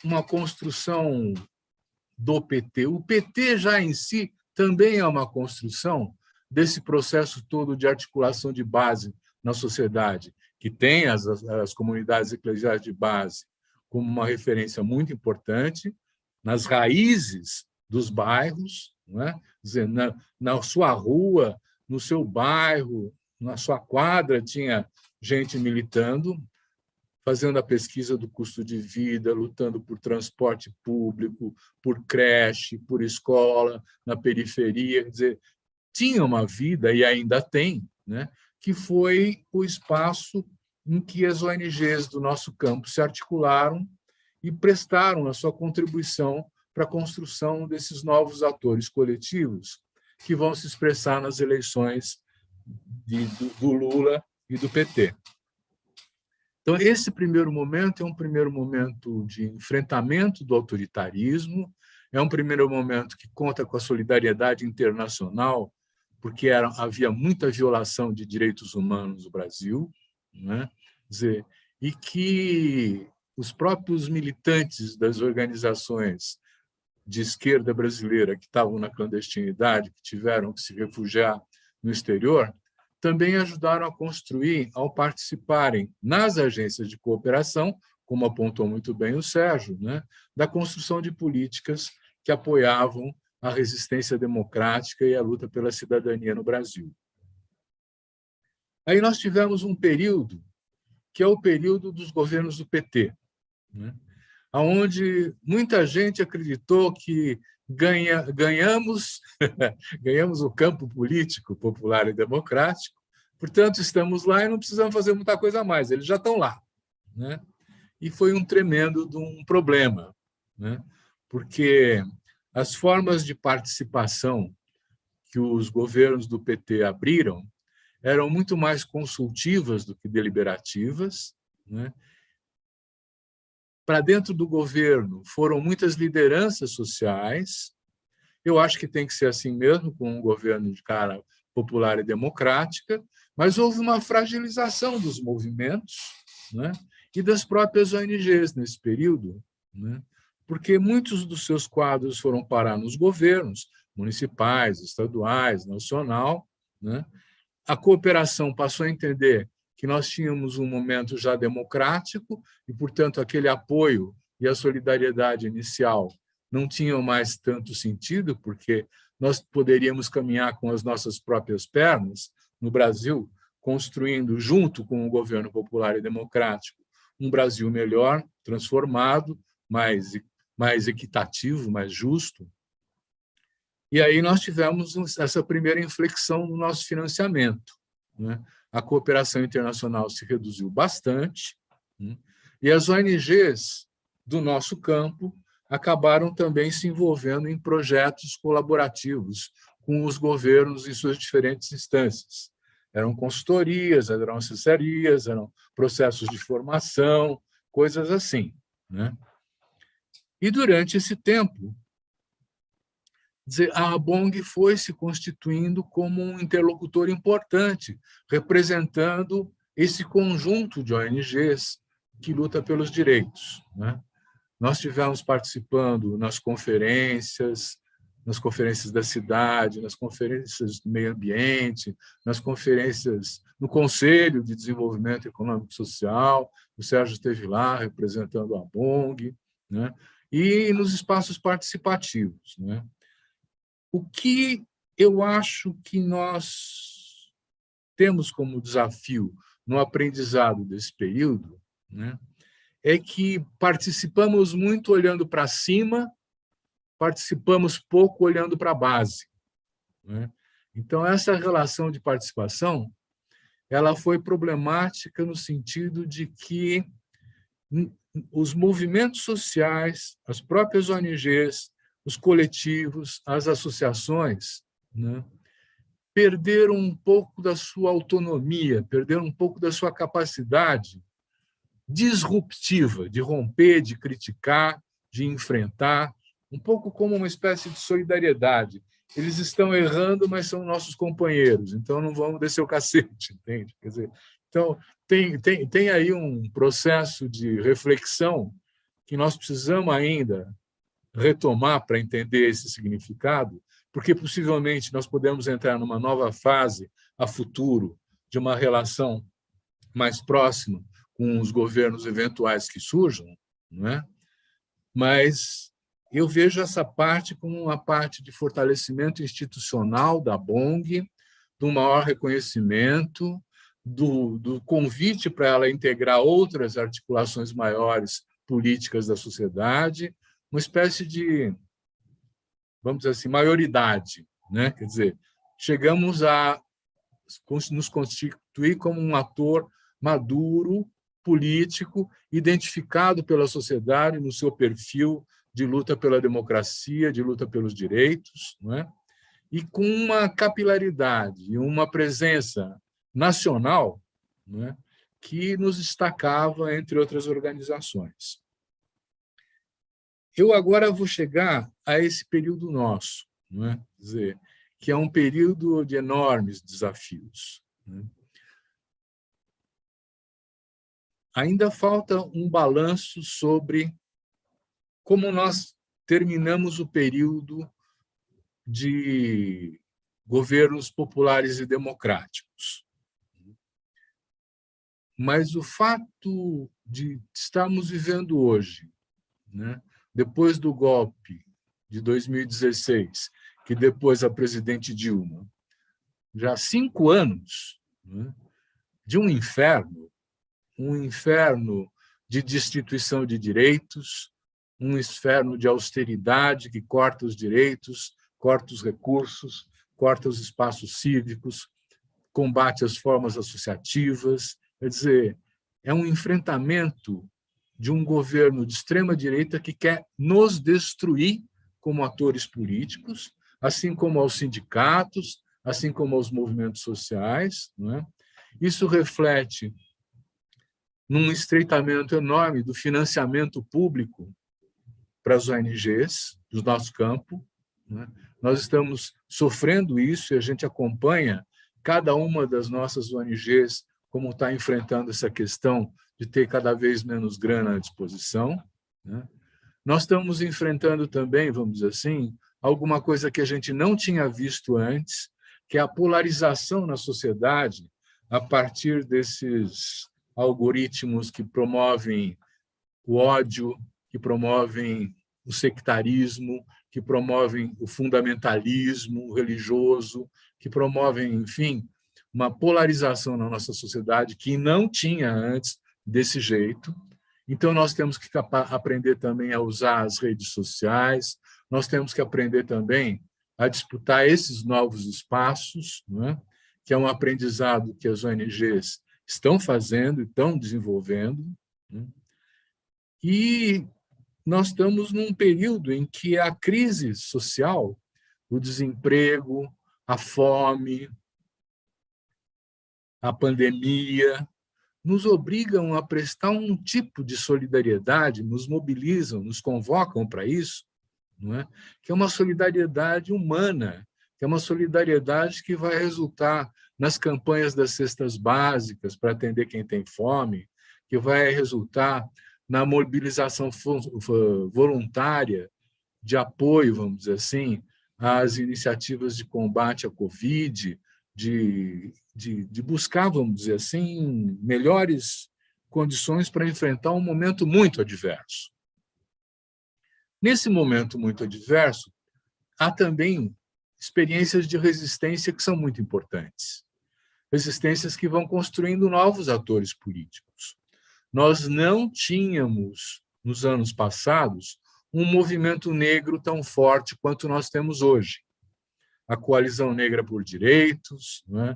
uma construção do PT. O PT já em si também é uma construção desse processo todo de articulação de base na sociedade, que tem as comunidades eclesiais de base como uma referência muito importante, nas raízes dos bairros, não é? Quer dizer, na sua rua, no seu bairro, na sua quadra, tinha gente militando, fazendo a pesquisa do custo de vida, lutando por transporte público, por creche, por escola, na periferia. Quer dizer, tinha uma vida, e ainda tem, né, que foi o espaço em que as ONGs do nosso campo se articularam e prestaram a sua contribuição para a construção desses novos atores coletivos que vão se expressar nas eleições do Lula e do PT. Então, esse primeiro momento é um primeiro momento de enfrentamento do autoritarismo, é um primeiro momento que conta com a solidariedade internacional, porque havia muita violação de direitos humanos no Brasil, né? Quer dizer, e que os próprios militantes das organizações de esquerda brasileira que estavam na clandestinidade, que tiveram que se refugiar no exterior, também ajudaram a construir, ao participarem nas agências de cooperação, como apontou muito bem o Sérgio, né, da construção de políticas que apoiavam a resistência democrática e a luta pela cidadania no Brasil. Aí nós tivemos um período, que é o período dos governos do PT, né, onde muita gente acreditou que ganhamos o campo político, popular e democrático, portanto, estamos lá e não precisamos fazer muita coisa a mais, eles já estão lá, né? E foi um tremendo problema, né? Porque as formas de participação que os governos do PT abriram eram muito mais consultivas do que deliberativas, né? Para dentro do governo foram muitas lideranças sociais. Eu acho que tem que ser assim mesmo, com um governo de cara popular e democrática, mas houve uma fragilização dos movimentos, né, e das próprias ONGs nesse período, né, porque muitos dos seus quadros foram parar nos governos municipais, estaduais, nacional, né. A cooperação passou a entender que nós tínhamos um momento já democrático e, portanto, aquele apoio e a solidariedade inicial não tinham mais tanto sentido, porque nós poderíamos caminhar com as nossas próprias pernas no Brasil, construindo, junto com o governo popular e democrático, um Brasil melhor, transformado, mais equitativo, mais justo. E aí nós tivemos essa primeira inflexão no nosso financiamento, né? A cooperação internacional se reduziu bastante, né? E as ONGs do nosso campo acabaram também se envolvendo em projetos colaborativos com os governos em suas diferentes instâncias. Eram consultorias, eram assessorias, eram processos de formação, coisas assim, né? E durante esse tempo, a ABONG foi se constituindo como um interlocutor importante, representando esse conjunto de ONGs que luta pelos direitos, né? Nós tivemos participando nas conferências, nas conferências da cidade, nas conferências do meio ambiente, nas conferências no Conselho de Desenvolvimento Econômico e Social. O Sérgio esteve lá representando a BONG, né? E nos espaços participativos, né? O que eu acho que nós temos como desafio no aprendizado desse período, né, é que participamos muito olhando para cima, participamos pouco olhando para a base, né? Então, essa relação de participação ela foi problemática no sentido de que os movimentos sociais, as próprias ONGs, os coletivos, as associações, né, perderam um pouco da sua autonomia, perderam um pouco da sua capacidade disruptiva de romper, de criticar, de enfrentar, um pouco como uma espécie de solidariedade. Eles estão errando, mas são nossos companheiros, então não vamos descer o cacete, entende? Quer dizer, então, tem aí um processo de reflexão que nós precisamos ainda retomar para entender esse significado, porque possivelmente nós podemos entrar numa nova fase a futuro de uma relação mais próxima com os governos eventuais que surjam, não é? Mas eu vejo essa parte como uma parte de fortalecimento institucional da BONG, do maior reconhecimento, do convite para ela integrar outras articulações maiores políticas da sociedade, uma espécie de, vamos dizer assim, maioridade, né? Quer dizer, chegamos a nos constituir como um ator maduro, político, identificado pela sociedade no seu perfil de luta pela democracia, de luta pelos direitos, não é? E com uma capilaridade e uma presença nacional, não é? Que nos destacava entre outras organizações. Eu agora vou chegar a esse período nosso, não é? Quer dizer, que é um período de enormes desafios, né? Ainda falta um balanço sobre como nós terminamos o período de governos populares e democráticos. Mas o fato de estarmos vivendo hoje, né, depois do golpe de 2016, que depois a presidente Dilma, já há 5 anos, né, de um inferno de destituição de direitos, um inferno de austeridade que corta os direitos, corta os recursos, corta os espaços cívicos, combate as formas associativas. Quer dizer, é um enfrentamento de um governo de extrema-direita que quer nos destruir como atores políticos, assim como aos sindicatos, assim como aos movimentos sociais, não é? Isso reflete num estreitamento enorme do financiamento público para as ONGs do nosso campo, né? Nós estamos sofrendo isso e a gente acompanha cada uma das nossas ONGs como está enfrentando essa questão de ter cada vez menos grana à disposição, né? Nós estamos enfrentando também, vamos dizer assim, alguma coisa que a gente não tinha visto antes, que é a polarização na sociedade a partir desses algoritmos que promovem o ódio, que promovem o sectarismo, que promovem o fundamentalismo religioso, que promovem, enfim, uma polarização na nossa sociedade que não tinha antes desse jeito. Então, nós temos que aprender também a usar as redes sociais, nós temos que aprender também a disputar esses novos espaços, não é? Que é um aprendizado que as ONGs estão fazendo e estão desenvolvendo, né? E nós estamos num período em que a crise social, o desemprego, a fome, a pandemia, nos obrigam a prestar um tipo de solidariedade, nos mobilizam, nos convocam para isso, não é? Que é uma solidariedade humana, que é uma solidariedade que vai resultar nas campanhas das cestas básicas para atender quem tem fome, que vai resultar na mobilização voluntária de apoio, vamos dizer assim, às iniciativas de combate à Covid, de buscar, vamos dizer assim, melhores condições para enfrentar um momento muito adverso. Nesse momento muito adverso, há também experiências de resistência que são muito importantes. Resistências que vão construindo novos atores políticos. Nós não tínhamos, nos anos passados, um movimento negro tão forte quanto nós temos hoje. A Coalizão Negra por Direitos, né?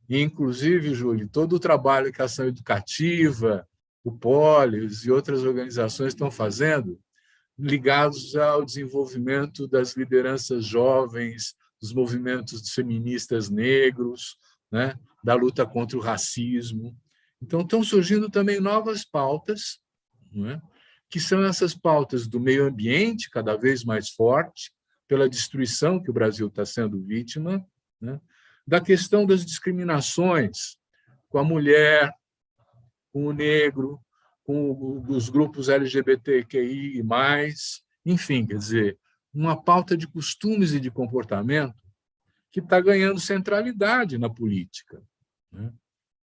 E, inclusive, Júlio, todo o trabalho que a Ação Educativa, o Polis e outras organizações estão fazendo, ligados ao desenvolvimento das lideranças jovens, dos movimentos feministas negros, né, da luta contra o racismo. Então, estão surgindo também novas pautas, né, que são essas pautas do meio ambiente, cada vez mais forte, pela destruição que o Brasil está sendo vítima, né, da questão das discriminações com a mulher, com o negro, com os grupos LGBTQI+, enfim, quer dizer, uma pauta de costumes e de comportamento que está ganhando centralidade na política, né?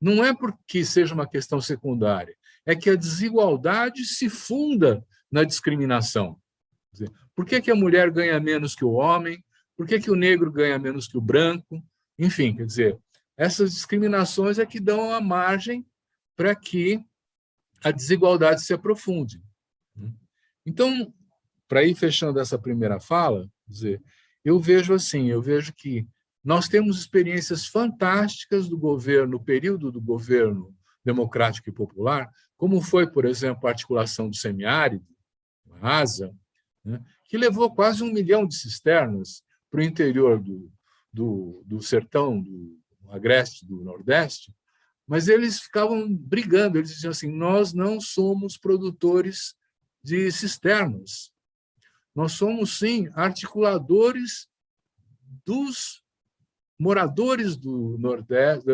Não é porque seja uma questão secundária, é que a desigualdade se funda na discriminação. Quer dizer, por que a mulher ganha menos que o homem? Por que o negro ganha menos que o branco? Enfim, quer dizer, essas discriminações é que dão a margem para que a desigualdade se aprofunde. Então, para ir fechando essa primeira fala, dizer, eu vejo que nós temos experiências fantásticas do governo, no período do governo democrático e popular, como foi, por exemplo, a articulação do semiárido, a ASA, né, que levou quase 1 milhão de cisternas para o interior do sertão, do agreste, do Nordeste, mas eles ficavam brigando, eles diziam assim, nós não somos produtores de cisternas, nós somos, sim, articuladores dos moradores do Nordeste,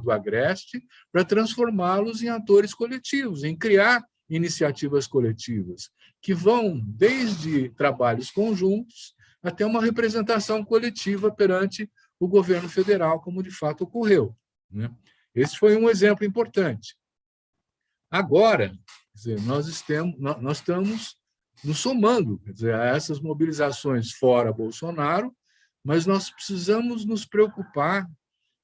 do Agreste, para transformá-los em atores coletivos, em criar iniciativas coletivas, que vão desde trabalhos conjuntos até uma representação coletiva perante o governo federal, como de fato ocorreu, né? Esse foi um exemplo importante. Agora, quer dizer, nós estamos nos somando, quer dizer, a essas mobilizações fora Bolsonaro, mas nós precisamos nos preocupar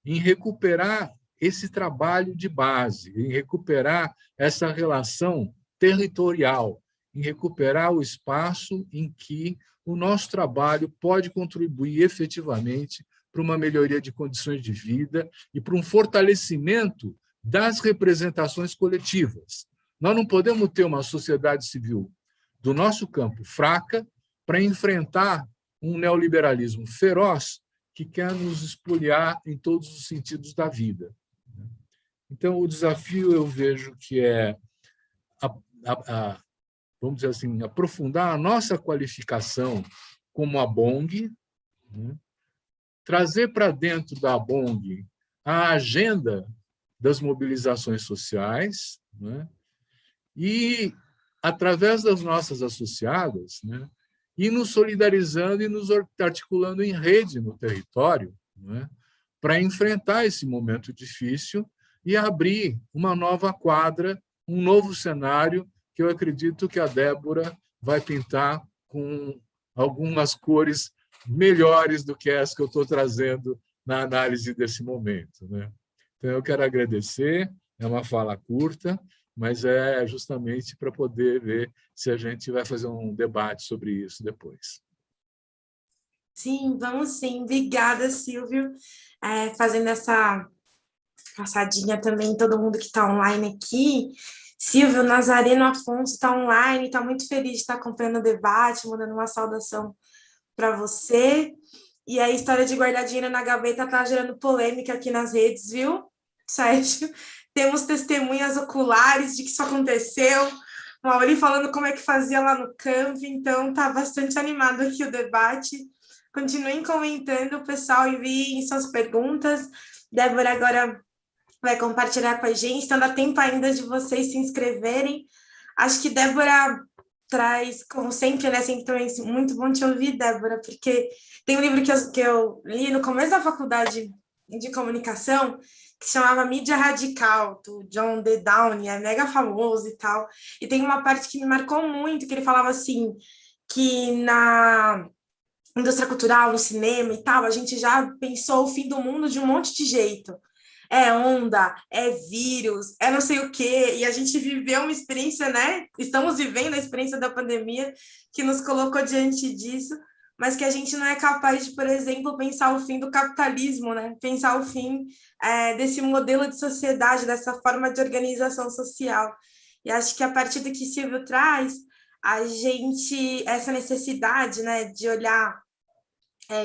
em recuperar esse trabalho de base, em recuperar essa relação territorial, em recuperar o espaço em que o nosso trabalho pode contribuir efetivamente para uma melhoria de condições de vida e para um fortalecimento das representações coletivas. Nós não podemos ter uma sociedade civil do nosso campo fraca para enfrentar um neoliberalismo feroz que quer nos espoliar em todos os sentidos da vida. Então, o desafio, eu vejo que é, vamos dizer assim, aprofundar a nossa qualificação como a ABONG, né? Trazer para dentro da ABONG a agenda das mobilizações sociais, né? E, através das nossas associadas, né, ir nos solidarizando e nos articulando em rede no território, né, para enfrentar esse momento difícil e abrir uma nova quadra, um novo cenário que eu acredito que a Débora vai pintar com algumas cores melhores do que as que eu estou trazendo na análise desse momento, né? Então, eu quero agradecer, é uma fala curta, mas é justamente para poder ver se a gente vai fazer um debate sobre isso depois. Sim, vamos sim. Obrigada, Silvio. Fazendo essa passadinha também, todo mundo que está online aqui. Silvio Nazareno Afonso está online, está muito feliz de estar acompanhando o debate, mandando uma saudação para você. E a história de guardar dinheiro na gaveta está gerando polêmica aqui nas redes, viu, Sérgio? Temos testemunhas oculares de que isso aconteceu. O Mauri falando como é que fazia lá no campo, então está bastante animado aqui o debate. Continuem comentando, pessoal, enviem suas perguntas. Débora agora vai compartilhar com a gente, então dá tempo ainda de vocês se inscreverem. Acho que Débora traz, como sempre, né? Sempre também muito bom te ouvir, Débora, porque tem um livro que eu li no começo da faculdade de comunicação, que se chamava Mídia Radical, do John D. Downey, é mega famoso e tal. E tem uma parte que me marcou muito, que ele falava assim, que na indústria cultural, no cinema e tal, a gente já pensou o fim do mundo de um monte de jeito. É onda, é vírus, é não sei o quê, e a gente viveu uma experiência, né? Estamos vivendo a experiência da pandemia que nos colocou diante disso, mas que a gente não é capaz de, por exemplo, pensar o fim do capitalismo, né? Pensar o fim desse modelo de sociedade, dessa forma de organização social. E acho que a partir do que Silvio traz, a gente, essa necessidade, né, de olhar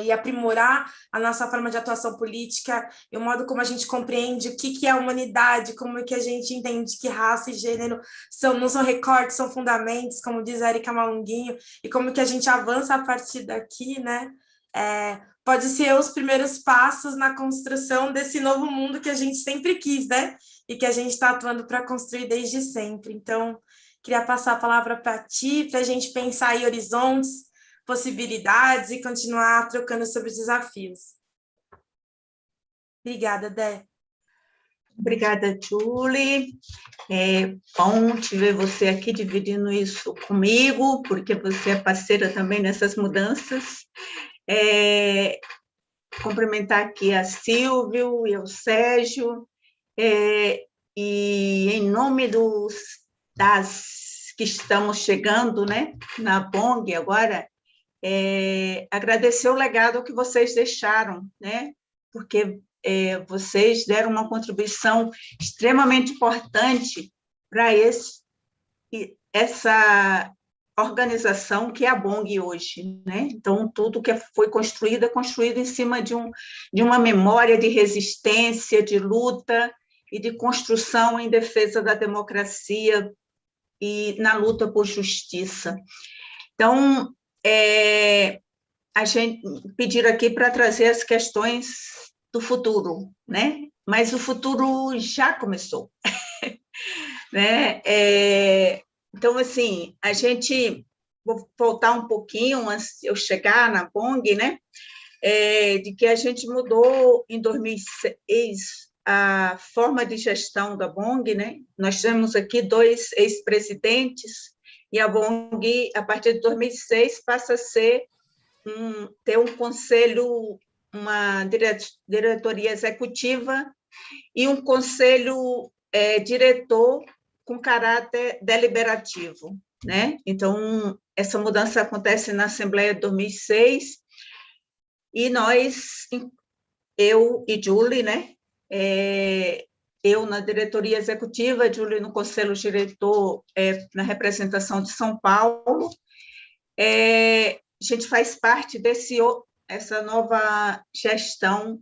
e aprimorar a nossa forma de atuação política e o modo como a gente compreende o que é a humanidade, como é que a gente entende que raça e gênero não são recortes, são fundamentos, como diz a Erika Malunguinho, e como que a gente avança a partir daqui, né? Pode ser os primeiros passos na construção desse novo mundo que a gente sempre quis, né? E que a gente está atuando para construir desde sempre. Então, queria passar a palavra para ti, para a gente pensar em horizontes, possibilidades e continuar trocando sobre os desafios. Obrigada, Dé. Obrigada, Julie. É bom te ver você aqui dividindo isso comigo, porque você é parceira também nessas mudanças. Cumprimentar aqui a Silvio e ao Sérgio, e em nome das que estamos chegando, né, na BONG agora, agradecer o legado que vocês deixaram, né? Porque vocês deram uma contribuição extremamente importante para essa organização que é a BONG hoje, né? Então, tudo que foi construído é construído em cima de uma memória de resistência, de luta e de construção em defesa da democracia e na luta por justiça. Então, a gente pedir aqui para trazer as questões do futuro, né? Mas o futuro já começou, né? Então, assim, vou voltar um pouquinho antes de eu chegar na BONG, né? De que a gente mudou em 2006 a forma de gestão da BONG, né? Nós temos aqui 2 ex-presidentes e a BONG, a partir de 2006, passa a ter um conselho, uma diretoria executiva e um conselho diretor com caráter deliberativo, né? Então, essa mudança acontece na Assembleia de 2006 e eu e Julie, né? Eu na diretoria executiva, Julie no conselho diretor, na representação de São Paulo. A gente faz parte essa nova gestão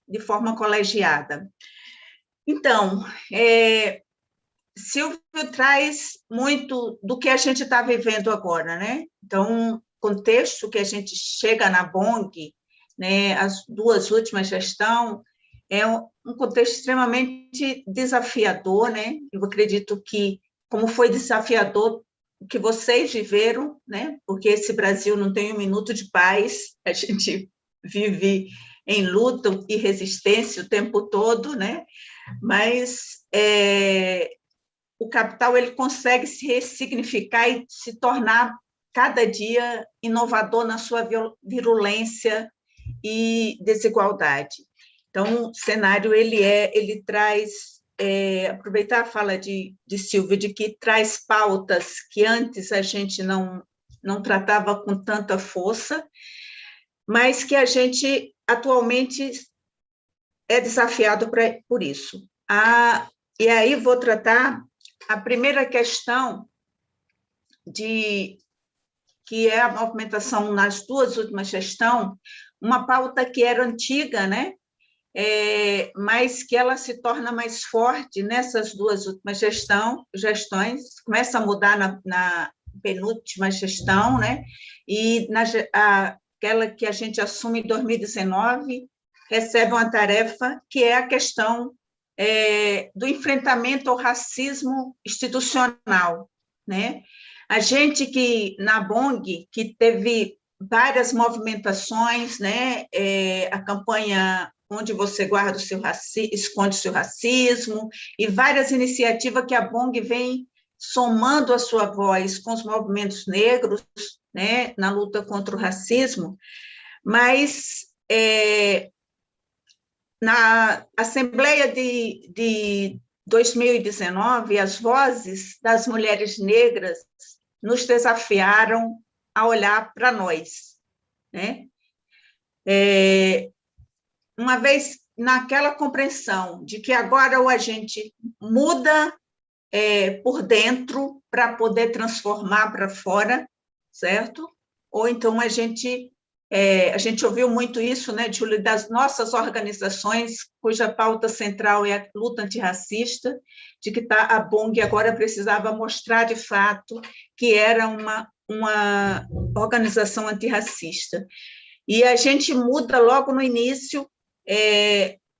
de forma colegiada. Então, Silvio traz muito do que a gente está vivendo agora, né? Então, o contexto que a gente chega na BONG, né, as 2 últimas gestões, é um contexto extremamente desafiador, né? Eu acredito que, como foi desafiador o que vocês viveram, né? Porque esse Brasil não tem um minuto de paz, a gente vive em luta e resistência o tempo todo, né? Mas o capital ele consegue se ressignificar e se tornar cada dia inovador na sua virulência e desigualdade. Então, o cenário ele traz, aproveitar a fala de Silvio, de que traz pautas que antes a gente não tratava com tanta força, mas que a gente atualmente é desafiado por isso. E aí vou tratar a primeira questão que é a movimentação nas 2 últimas gestões, uma pauta que era antiga, né? Mas que ela se torna mais forte nessas 2 últimas gestões, começa a mudar na penúltima gestão, né? E aquela que a gente assume em 2019 recebe uma tarefa que é a questão do enfrentamento ao racismo institucional, né? A gente que, na BONG, que teve várias movimentações, né? A campanha Onde Você Guarda o Seu Esconde o Seu Racismo, e várias iniciativas que a BONG vem somando a sua voz com os movimentos negros, né? Na luta contra o racismo, mas na Assembleia de 2019, as vozes das mulheres negras nos desafiaram a olhar para nós, né? Uma vez naquela compreensão de que agora ou a gente muda por dentro para poder transformar para fora, certo? Ou então a gente ouviu muito isso, né, Júlia, das nossas organizações, cuja pauta central é a luta antirracista, de que a BONG agora precisava mostrar de fato que era uma organização antirracista. E a gente muda logo no início,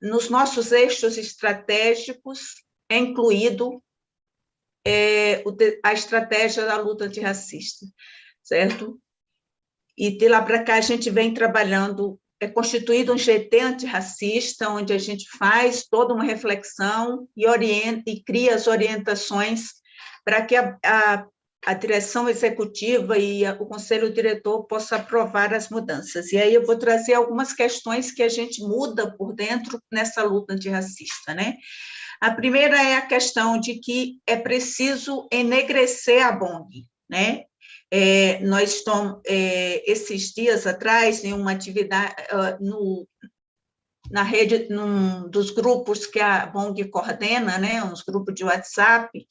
nos nossos eixos estratégicos, é incluído a estratégia da luta antirracista, certo? E de lá para cá a gente vem trabalhando, constituído um GT antirracista, onde a gente faz toda uma reflexão e orienta e cria as orientações para que a direção executiva e o conselho diretor possa aprovar as mudanças. E aí eu vou trazer algumas questões que a gente muda por dentro nessa luta antirracista, né? A primeira é a questão de que é preciso enegrecer a BONG, né? Nós estamos, esses dias atrás, em uma atividade na rede, num dos grupos que a BONG coordena, né, uns grupos de WhatsApp,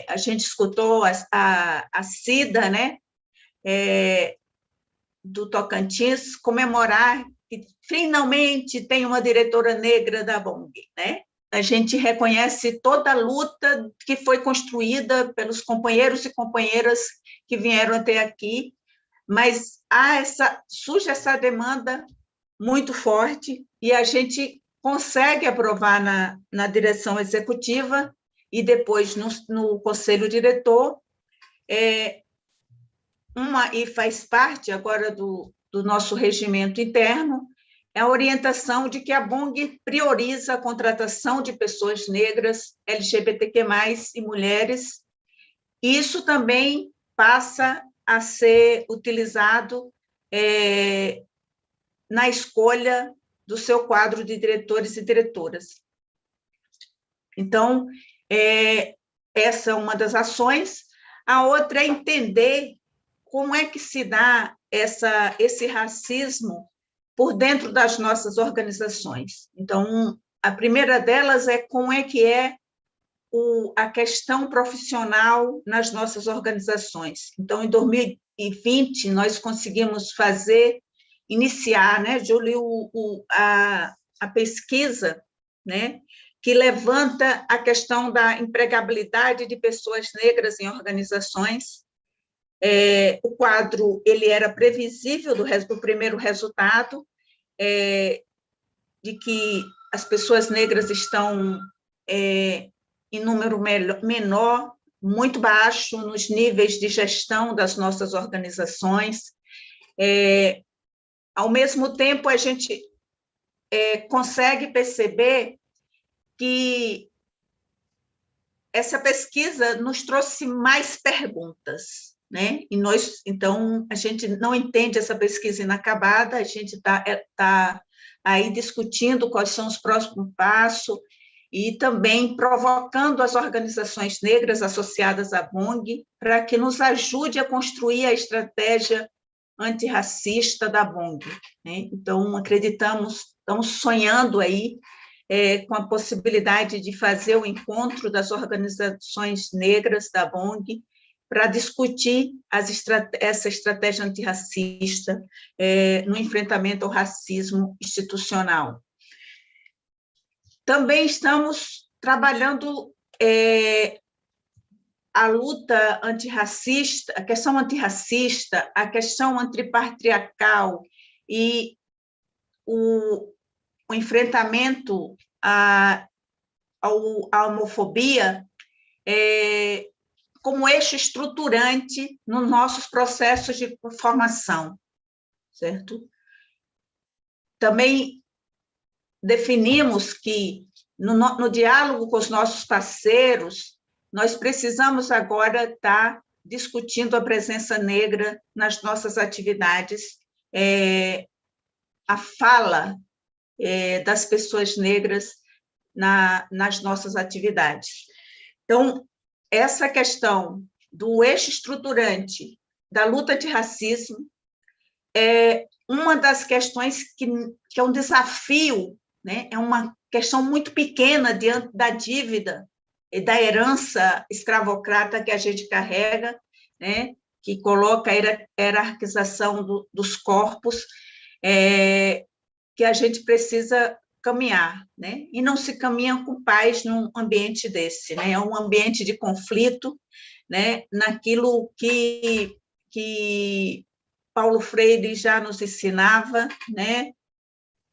a gente escutou a Cida, né, do Tocantins, comemorar que finalmente tem uma diretora negra da BONG, né? A gente reconhece toda a luta que foi construída pelos companheiros e companheiras que vieram até aqui, mas surge essa demanda muito forte e a gente consegue aprovar na direção executiva e depois no conselho diretor, e faz parte agora do nosso regimento interno, é a orientação de que a BONG prioriza a contratação de pessoas negras, LGBTQ+, e mulheres. E isso também passa a ser utilizado na escolha do seu quadro de diretores e diretoras. Então, essa é uma das ações. A outra é entender como é que se dá esse racismo por dentro das nossas organizações. Então, a primeira delas é como é que a questão profissional nas nossas organizações. Então, em 2020, nós conseguimos iniciar, né, Júlia, a pesquisa, né, que levanta a questão da empregabilidade de pessoas negras em organizações. O quadro ele era previsível do primeiro resultado, de que as pessoas negras estão em número menor, muito baixo nos níveis de gestão das nossas organizações. Ao mesmo tempo, a gente consegue perceber que essa pesquisa nos trouxe mais perguntas, né? E então, a gente não entende essa pesquisa inacabada, a gente está aí discutindo quais são os próximos passos e também provocando as organizações negras associadas à BONG para que nos ajude a construir a estratégia antirracista da BONG, né? Então, estamos sonhando aí com a possibilidade de fazer o encontro das organizações negras da BONG para discutir essa estratégia antirracista no enfrentamento ao racismo institucional. Também estamos trabalhando a luta antirracista, a questão antirracista, a questão antipatriarcal e o enfrentamento à homofobia como eixo estruturante nos nossos processos de formação, certo? Também definimos que, no diálogo com os nossos parceiros, nós precisamos agora estar discutindo a presença negra nas nossas atividades, a fala das pessoas negras nas nossas atividades. Então, essa questão do eixo estruturante da luta de racismo é uma das questões que é um desafio, né? É uma questão muito pequena diante da dívida e da herança escravocrata que a gente carrega, né? Que coloca a hierarquização dos corpos, que a gente precisa caminhar, né? E não se caminha com paz num ambiente desse, né? É um ambiente de conflito, né? Naquilo que Paulo Freire já nos ensinava, né?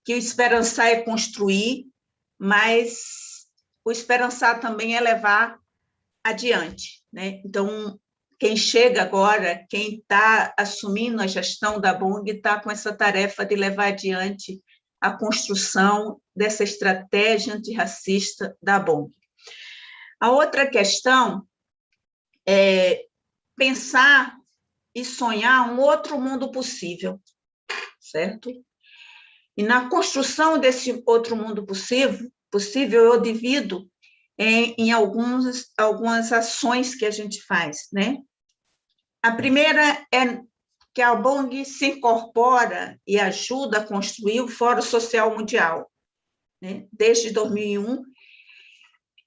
Que o esperançar é construir, mas o esperançar também é levar adiante, né? Então, quem chega agora, quem está assumindo a gestão da BONG, está com essa tarefa de levar adiante a construção dessa estratégia antirracista da BONG. A outra questão é pensar e sonhar um outro mundo possível, certo? E na construção desse outro mundo possível eu divido em algumas ações que a gente faz, né? A primeira é que a BONG se incorpora e ajuda a construir o Fórum Social Mundial, né? Desde 2001,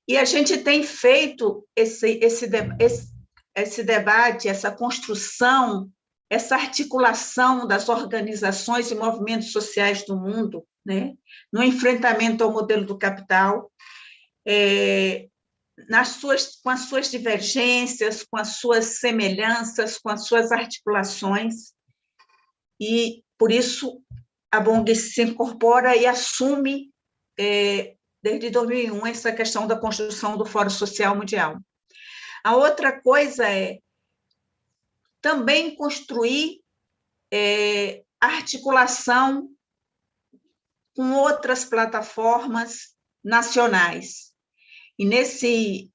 e a gente tem feito esse debate, essa construção, essa articulação das organizações e movimentos sociais do mundo, né? No enfrentamento ao modelo do capital, com as suas divergências, com as suas semelhanças, com as suas articulações, e, por isso, a BONG se incorpora e assume, desde 2001, essa questão da construção do Fórum Social Mundial. A outra coisa é também construir articulação com outras plataformas nacionais. E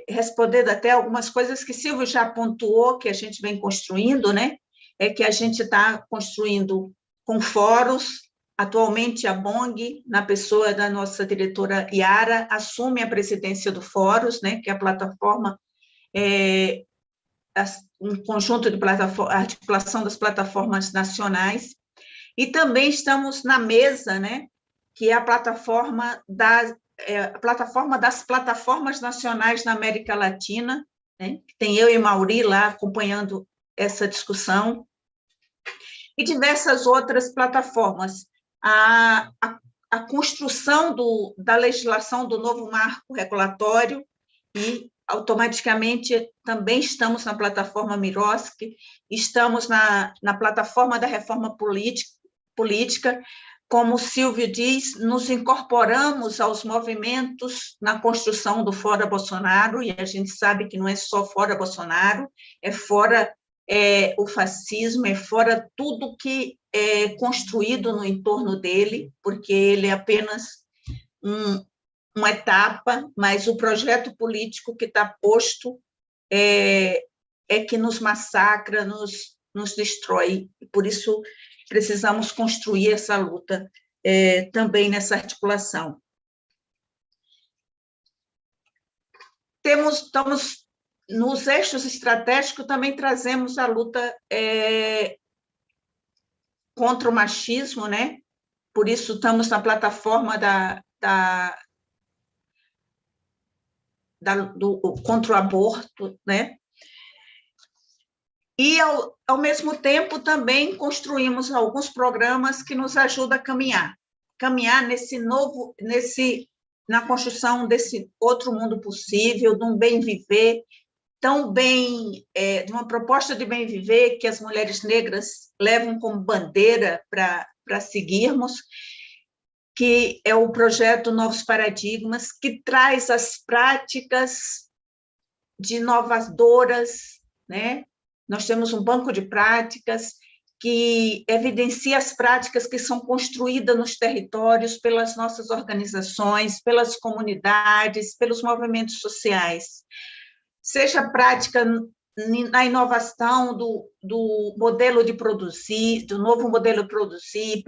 respondendo até algumas coisas que Silvio já pontuou, que a gente vem construindo, né? É que a gente está construindo com fóruns. Atualmente, a BONG, na pessoa da nossa diretora Yara, assume a presidência do Fóruns, né? Que é a plataforma, um conjunto de articulação das plataformas nacionais. E também estamos na mesa, né? Que é a plataforma das plataformas nacionais na América Latina, né? Tem eu e Mauri lá acompanhando essa discussão, e diversas outras plataformas. A construção da legislação do novo marco regulatório, e automaticamente também estamos na plataforma Miroski, estamos na plataforma da reforma política. Como o Silvio diz, nos incorporamos aos movimentos na construção do Fora Bolsonaro, e a gente sabe que não é só Fora Bolsonaro, é fora o fascismo, é fora tudo que é construído no entorno dele, porque ele é apenas uma etapa, mas o projeto político que está posto é que nos massacra, nos destrói, e por isso precisamos construir essa luta também nessa articulação. Estamos nos eixos estratégicos, também trazemos a luta contra o machismo, né? Por isso estamos na plataforma contra o aborto, né? E, ao mesmo tempo, também construímos alguns programas que nos ajudam a caminhar na construção desse outro mundo possível, de um bem viver, de uma proposta de bem viver que as mulheres negras levam como bandeira para seguirmos, que é o projeto Novos Paradigmas, que traz as práticas de inovadoras, né? Nós temos um banco de práticas que evidencia as práticas que são construídas nos territórios pelas nossas organizações, pelas comunidades, pelos movimentos sociais. Seja a prática na inovação do modelo de produzir, do novo modelo de produzir,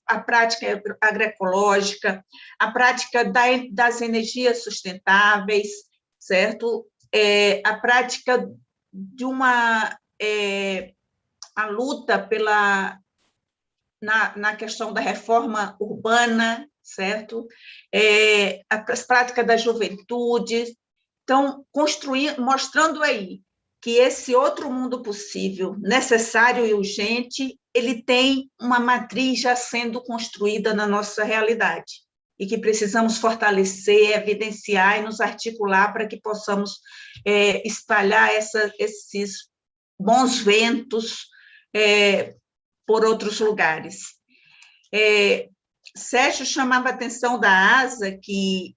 a prática agroecológica, a prática das energias sustentáveis, certo? A prática de a luta na questão da reforma urbana, certo? As práticas da juventude. Então, mostrando aí que esse outro mundo possível, necessário e urgente, ele tem uma matriz já sendo construída na nossa realidade e que precisamos fortalecer, evidenciar e nos articular para que possamos espalhar esses bons ventos por outros lugares. Sérgio chamava a atenção da ASA, que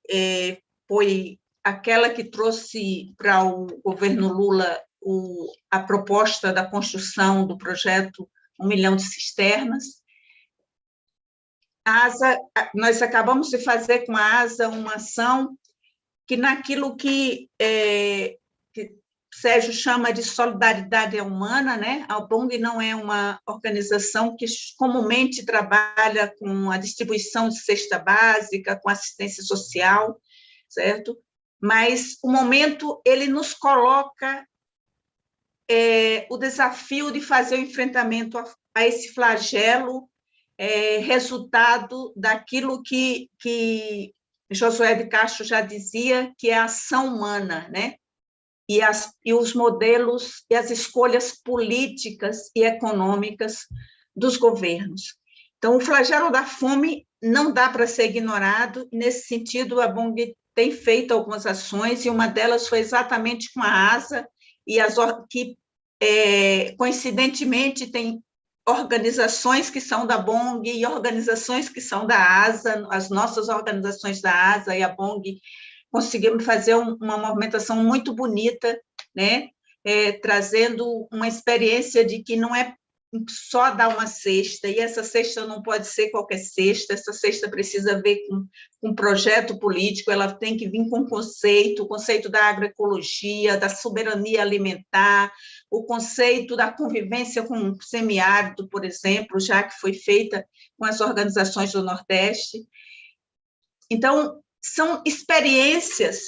foi aquela que trouxe para o governo Lula a proposta da construção do projeto 1 milhão de cisternas. A ASA, nós acabamos de fazer com a ASA uma ação que naquilo que Sérgio chama de solidariedade humana, né? A ONG não é uma organização que comumente trabalha com a distribuição de cesta básica, com assistência social, certo? Mas o momento ele nos coloca o desafio de fazer o enfrentamento a esse flagelo, resultado daquilo que Josué de Castro já dizia, que é a ação humana, né? E os modelos e as escolhas políticas e econômicas dos governos. Então, o flagelo da fome não dá para ser ignorado, e, nesse sentido, a BONG tem feito algumas ações, e uma delas foi exatamente com a ASA, que, coincidentemente, tem organizações que são da BONG e organizações que são da ASA, as nossas organizações da ASA e a BONG, conseguimos fazer uma movimentação muito bonita, né? Trazendo uma experiência de que não é só dar uma cesta, e essa cesta não pode ser qualquer cesta, essa cesta precisa ver com um projeto político, ela tem que vir com o conceito da agroecologia, da soberania alimentar, o conceito da convivência com o semiárido, por exemplo, já que foi feita com as organizações do Nordeste. Então, são experiências,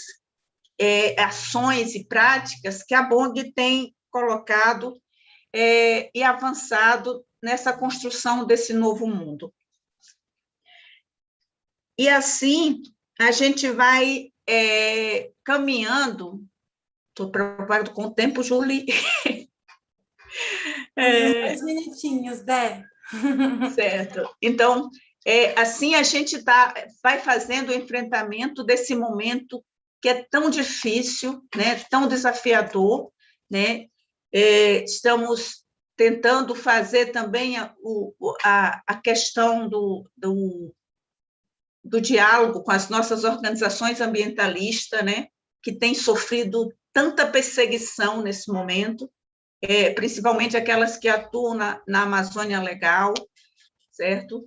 ações e práticas que a BONG tem colocado e avançado nessa construção desse novo mundo. E assim, a gente vai caminhando. Estou preocupada com o tempo, Julie. 2 minutinhos, Dé. Certo. Então, assim a gente vai fazendo o enfrentamento desse momento que é tão difícil, né, tão desafiador, né? Estamos tentando fazer também a questão do diálogo com as nossas organizações ambientalistas, né, que têm sofrido tanta perseguição nesse momento, principalmente aquelas que atuam na Amazônia Legal, certo?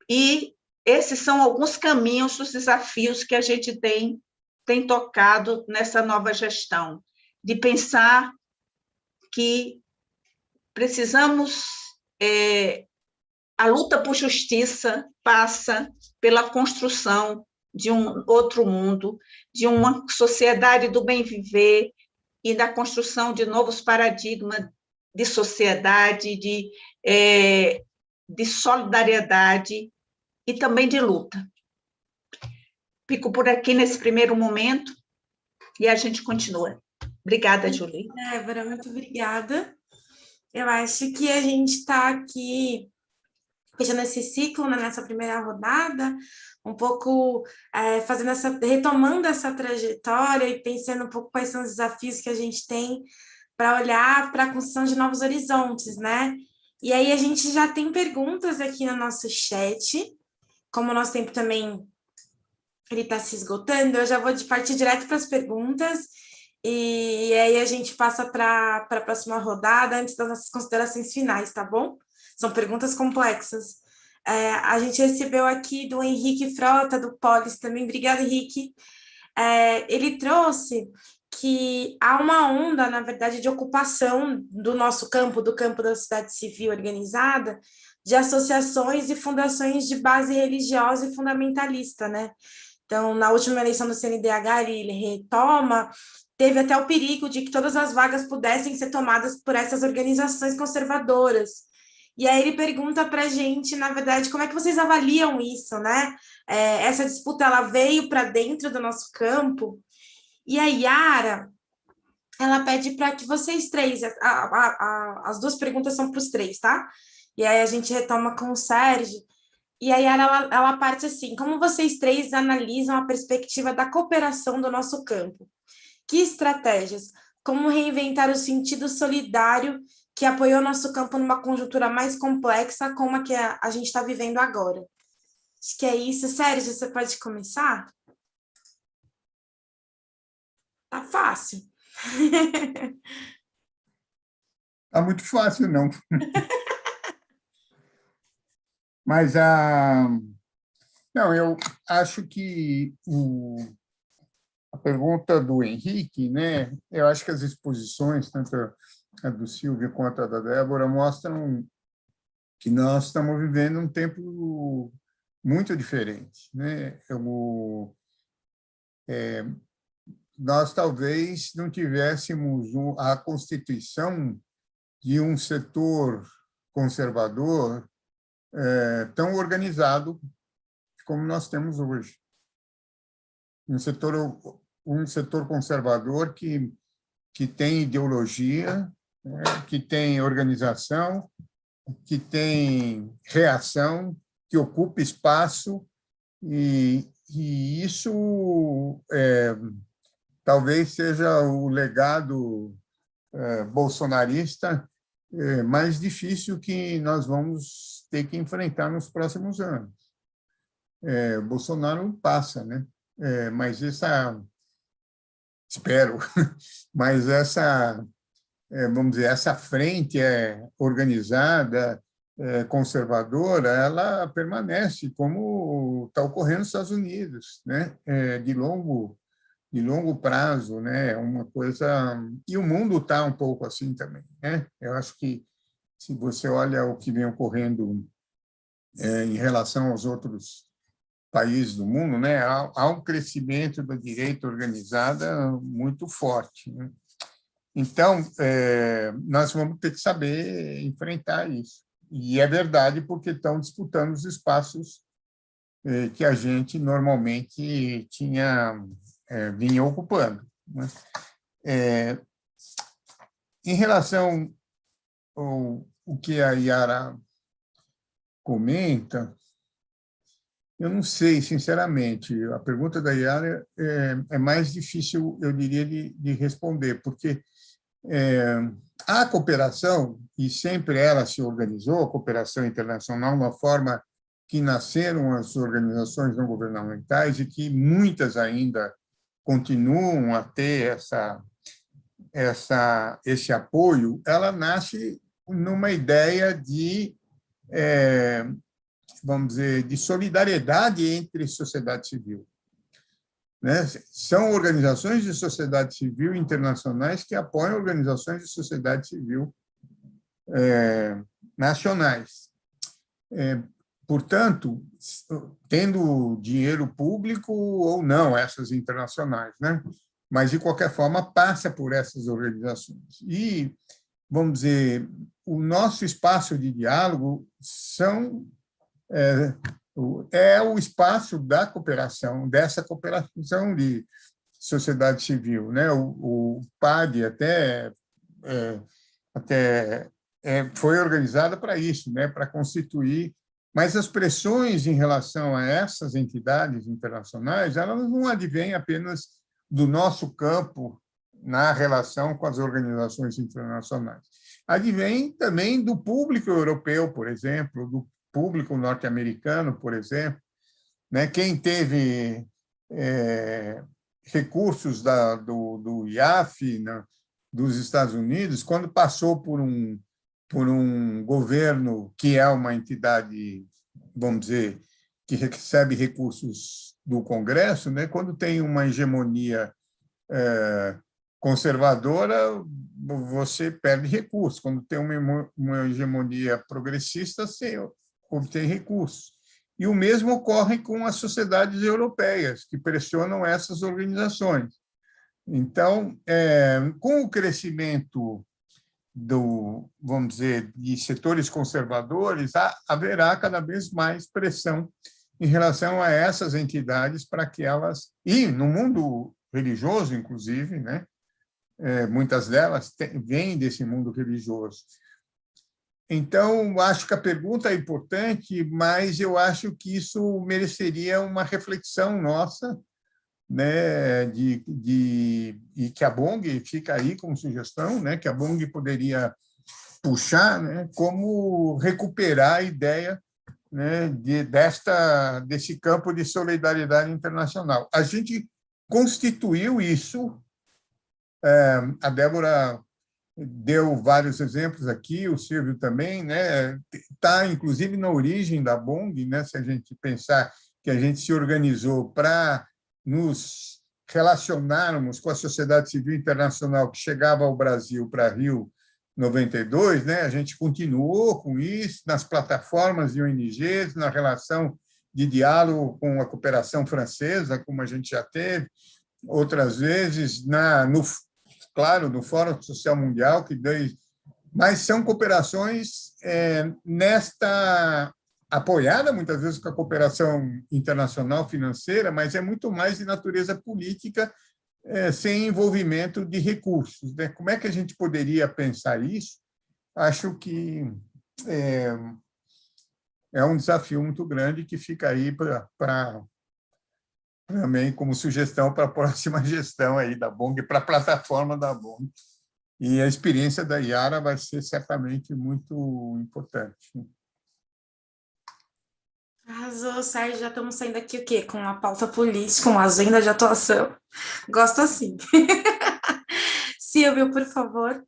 E esses são alguns caminhos dos desafios que a gente tem tocado nessa nova gestão, de pensar que precisamos... a luta por justiça passa pela construção de um outro mundo, de uma sociedade do bem viver e da construção de novos paradigmas de sociedade, de solidariedade e também de luta. Fico por aqui nesse primeiro momento e a gente continua. Obrigada, Julie. Débora, muito obrigada. Eu acho que a gente está aqui fechando esse ciclo, né, nessa primeira rodada, um pouco retomando essa trajetória e pensando um pouco quais são os desafios que a gente tem para olhar para a construção de novos horizontes, né? E aí a gente já tem perguntas aqui no nosso chat, como o nosso tempo também ele está se esgotando, eu já vou partir direto para as perguntas, e aí a gente passa para a próxima rodada, antes das nossas considerações finais, tá bom? São perguntas complexas. A gente recebeu aqui do Henrique Frota, do Polis também. Obrigada, Henrique. Ele trouxe que há uma onda, na verdade, de ocupação do nosso campo, do campo da sociedade civil organizada, de associações e fundações de base religiosa e fundamentalista, né? Então, na última eleição do CNDH, ele retoma, teve até o perigo de que todas as vagas pudessem ser tomadas por essas organizações conservadoras. E aí ele pergunta para a gente, na verdade, como é que vocês avaliam isso, né? Essa disputa, ela veio para dentro do nosso campo, e a Yara, ela pede para que vocês três, as duas perguntas são para os três, tá? E aí a gente retoma com o Sérgio, e a Yara, ela parte assim, como vocês três analisam a perspectiva da cooperação do nosso campo? Que estratégias? Como reinventar o sentido solidário que apoiou nosso campo numa conjuntura mais complexa como a que a gente está vivendo agora? Acho que é isso. Sérgio, você pode começar? Tá fácil. Tá muito fácil, não. Mas não, eu acho que a pergunta do Henrique, né? Eu acho que as exposições, tanto a do Silvio quanto a da Débora, mostram que nós estamos vivendo um tempo muito diferente, né? Nós talvez não tivéssemos a constituição de um setor conservador tão organizado como nós temos hoje. Um setor conservador que tem ideologia, né, que tem organização, que tem reação, que ocupa espaço, e isso talvez seja o legado bolsonarista mais difícil que nós vamos ter que enfrentar nos próximos anos. Bolsonaro passa, né? Mas espero, mas vamos dizer, essa frente organizada, conservadora, ela permanece, como está ocorrendo nos Estados Unidos, né? De longo prazo, né? Uma coisa, e o mundo está um pouco assim também, né? Eu acho que se você olha o que vem ocorrendo em relação aos outros países do mundo, né? Há um crescimento da direita organizada muito forte, né? Então, nós vamos ter que saber enfrentar isso. E é verdade, porque estão disputando os espaços que a gente normalmente vinha ocupando, né? Em relação ao que a Yara comenta, eu não sei, sinceramente. A pergunta da Yara é mais difícil, eu diria, de responder, porque a cooperação, e sempre ela se organizou, a cooperação internacional, uma forma que nasceram as organizações não governamentais e que muitas ainda continuam a ter esse apoio, ela nasce numa ideia de, vamos dizer, de solidariedade entre sociedade civil, né? São organizações de sociedade civil internacionais que apoiam organizações de sociedade civil nacionais. Portanto, tendo dinheiro público ou não, essas internacionais, né? Mas, de qualquer forma, passa por essas organizações. E, vamos dizer, o nosso espaço de diálogo é o espaço da cooperação, dessa cooperação de sociedade civil, né? O PAD até foi organizada para isso, né? Para constituir, mas as pressões em relação a essas entidades internacionais, elas não advêm apenas do nosso campo na relação com as organizações internacionais. Advém também do público europeu, por exemplo, do público norte-americano, por exemplo, né? Quem teve recursos do IAF, dos Estados Unidos, quando passou por um governo que é uma entidade, vamos dizer, que recebe recursos do Congresso, né? Quando tem uma hegemonia conservadora, você perde recursos. Quando tem uma hegemonia progressista, você obtém recursos. E o mesmo ocorre com as sociedades europeias, que pressionam essas organizações. Então, com o crescimento vamos dizer, de setores conservadores, haverá cada vez mais pressão em relação a essas entidades para que elas... E no mundo religioso, inclusive, né? Muitas delas vêm desse mundo religioso. Então, acho que a pergunta é importante, mas eu acho que isso mereceria uma reflexão nossa, né, e que a BONG fica aí como sugestão, né, que a BONG poderia puxar, né, como recuperar a ideia, né, desse campo de solidariedade internacional. A gente constituiu isso, a Débora deu vários exemplos aqui, o Silvio também, né, está inclusive na origem da BONG, né, se a gente pensar que a gente se organizou para nos relacionarmos com a sociedade civil internacional que chegava ao Brasil para Rio 92, né? A gente continuou com isso nas plataformas de ONGs, na relação de diálogo com a cooperação francesa, como a gente já teve, outras vezes, claro, no Fórum Social Mundial, mas são cooperações apoiada muitas vezes com a cooperação internacional financeira, mas é muito mais de natureza política, sem envolvimento de recursos, né? Como é que a gente poderia pensar isso? Acho que é um desafio muito grande que fica aí também como sugestão para a próxima gestão aí da BONG, para a plataforma da BONG. E a experiência da Yara vai ser certamente muito importante. Arrasou, Sérgio. Já estamos saindo aqui o quê? Com uma pauta política, uma agenda de atuação. Gosto assim. Silvio, por favor.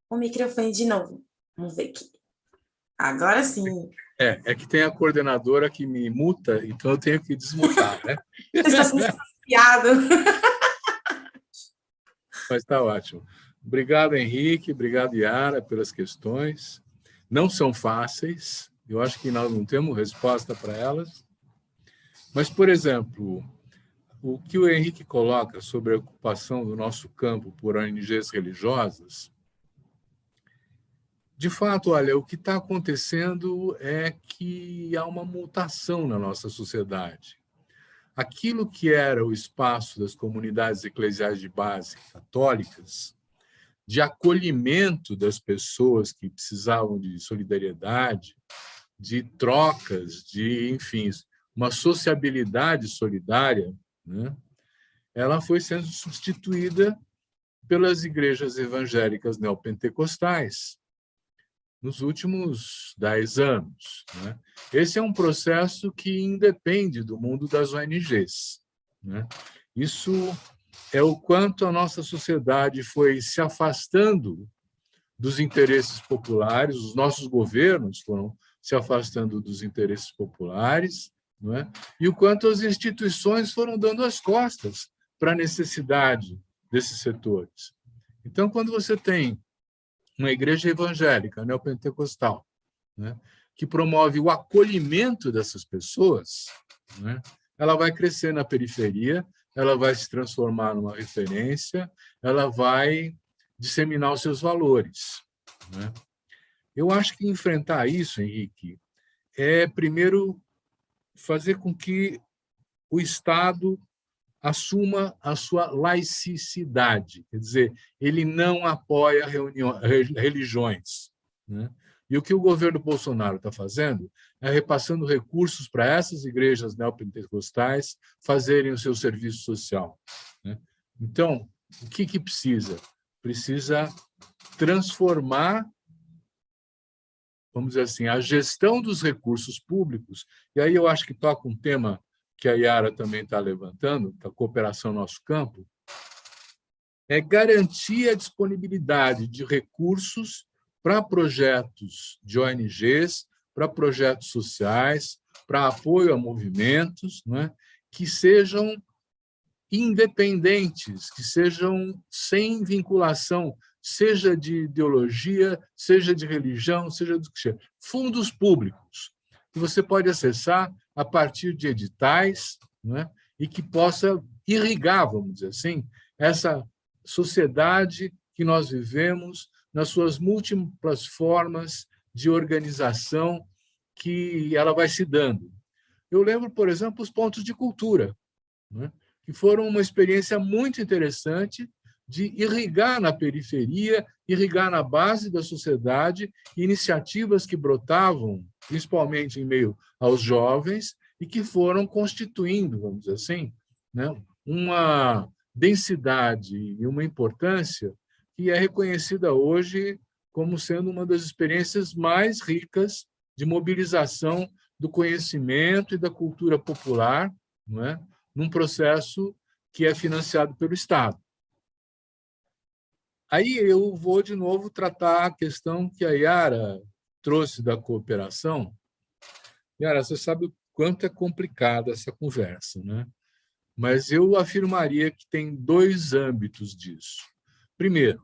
O microfone de novo. Vamos ver aqui. Agora sim. É que tem a coordenadora que me muta, então eu tenho que desmutar, né? Você está sendo desafiado. Mas está ótimo. Obrigado, Henrique. Obrigado, Yara, pelas questões. Não são fáceis, eu acho que nós não temos resposta para elas. Mas, por exemplo, o que o Henrique coloca sobre a ocupação do nosso campo por ONGs religiosas, de fato, olha, o que está acontecendo é que há uma mutação na nossa sociedade. Aquilo que era o espaço das comunidades eclesiais de base católicas, de acolhimento das pessoas que precisavam de solidariedade, de trocas, enfim, uma sociabilidade solidária, né? Ela foi sendo substituída pelas igrejas evangélicas neopentecostais nos últimos 10 anos, né? Esse é um processo que independe do mundo das ONGs, né? Isso é o quanto a nossa sociedade foi se afastando dos interesses populares, os nossos governos foram se afastando dos interesses populares, não é? E o quanto as instituições foram dando as costas para a necessidade desses setores. Então, quando você tem uma igreja evangélica, neopentecostal, né, que promove o acolhimento dessas pessoas, né, ela vai crescer na periferia, ela vai se transformar numa referência, ela vai disseminar os seus valores, né? Eu acho que enfrentar isso, Henrique, é, primeiro, fazer com que o Estado assuma a sua laicidade, quer dizer, ele não apoia religiões, né? E o que o governo Bolsonaro está fazendo é repassando recursos para essas igrejas neopentecostais fazerem o seu serviço social, né? Então, o que precisa? Precisa transformar vamos dizer assim, a gestão dos recursos públicos, e aí eu acho que toca um tema que a Yara também está levantando, da cooperação no nosso campo, é garantir a disponibilidade de recursos para projetos de ONGs, para projetos sociais, para apoio a movimentos, né, que sejam independentes, que sejam sem vinculação, seja de ideologia, seja de religião, seja do que seja. Fundos públicos, que você pode acessar a partir de editais, né, e que possa irrigar, vamos dizer assim, essa sociedade que nós vivemos nas suas múltiplas formas de organização que ela vai se dando. Eu lembro, por exemplo, os pontos de cultura, né, que foram uma experiência muito interessante de irrigar na periferia, irrigar na base da sociedade, iniciativas que brotavam, principalmente em meio aos jovens, e que foram constituindo, vamos dizer assim, né, uma densidade e uma importância que é reconhecida hoje como sendo uma das experiências mais ricas de mobilização do conhecimento e da cultura popular, não é? Num processo que é financiado pelo Estado. Aí eu vou, de novo, tratar a questão que a Yara trouxe da cooperação. Yara, você sabe o quanto é complicada essa conversa, né? Mas eu afirmaria que tem dois âmbitos disso. Primeiro,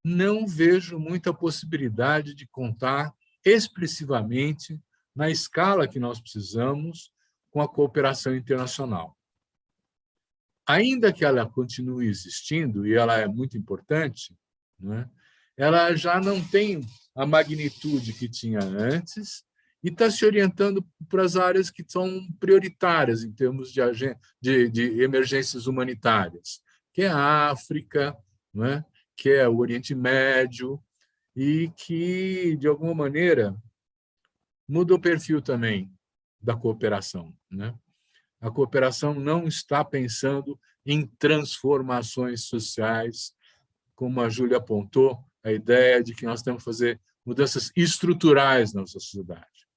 não vejo muita possibilidade de contar expressivamente, na escala que nós precisamos, com a cooperação internacional. Ainda que ela continue existindo, e ela é muito importante, né, ela já não tem a magnitude que tinha antes e está se orientando para as áreas que são prioritárias em termos de emergências humanitárias, que é a África, né, que é o Oriente Médio, e que, de alguma maneira, muda o perfil também da cooperação, né? A cooperação não está pensando em transformações sociais, como a Júlia apontou, a ideia de que nós temos que fazer mudanças estruturais na sociedade.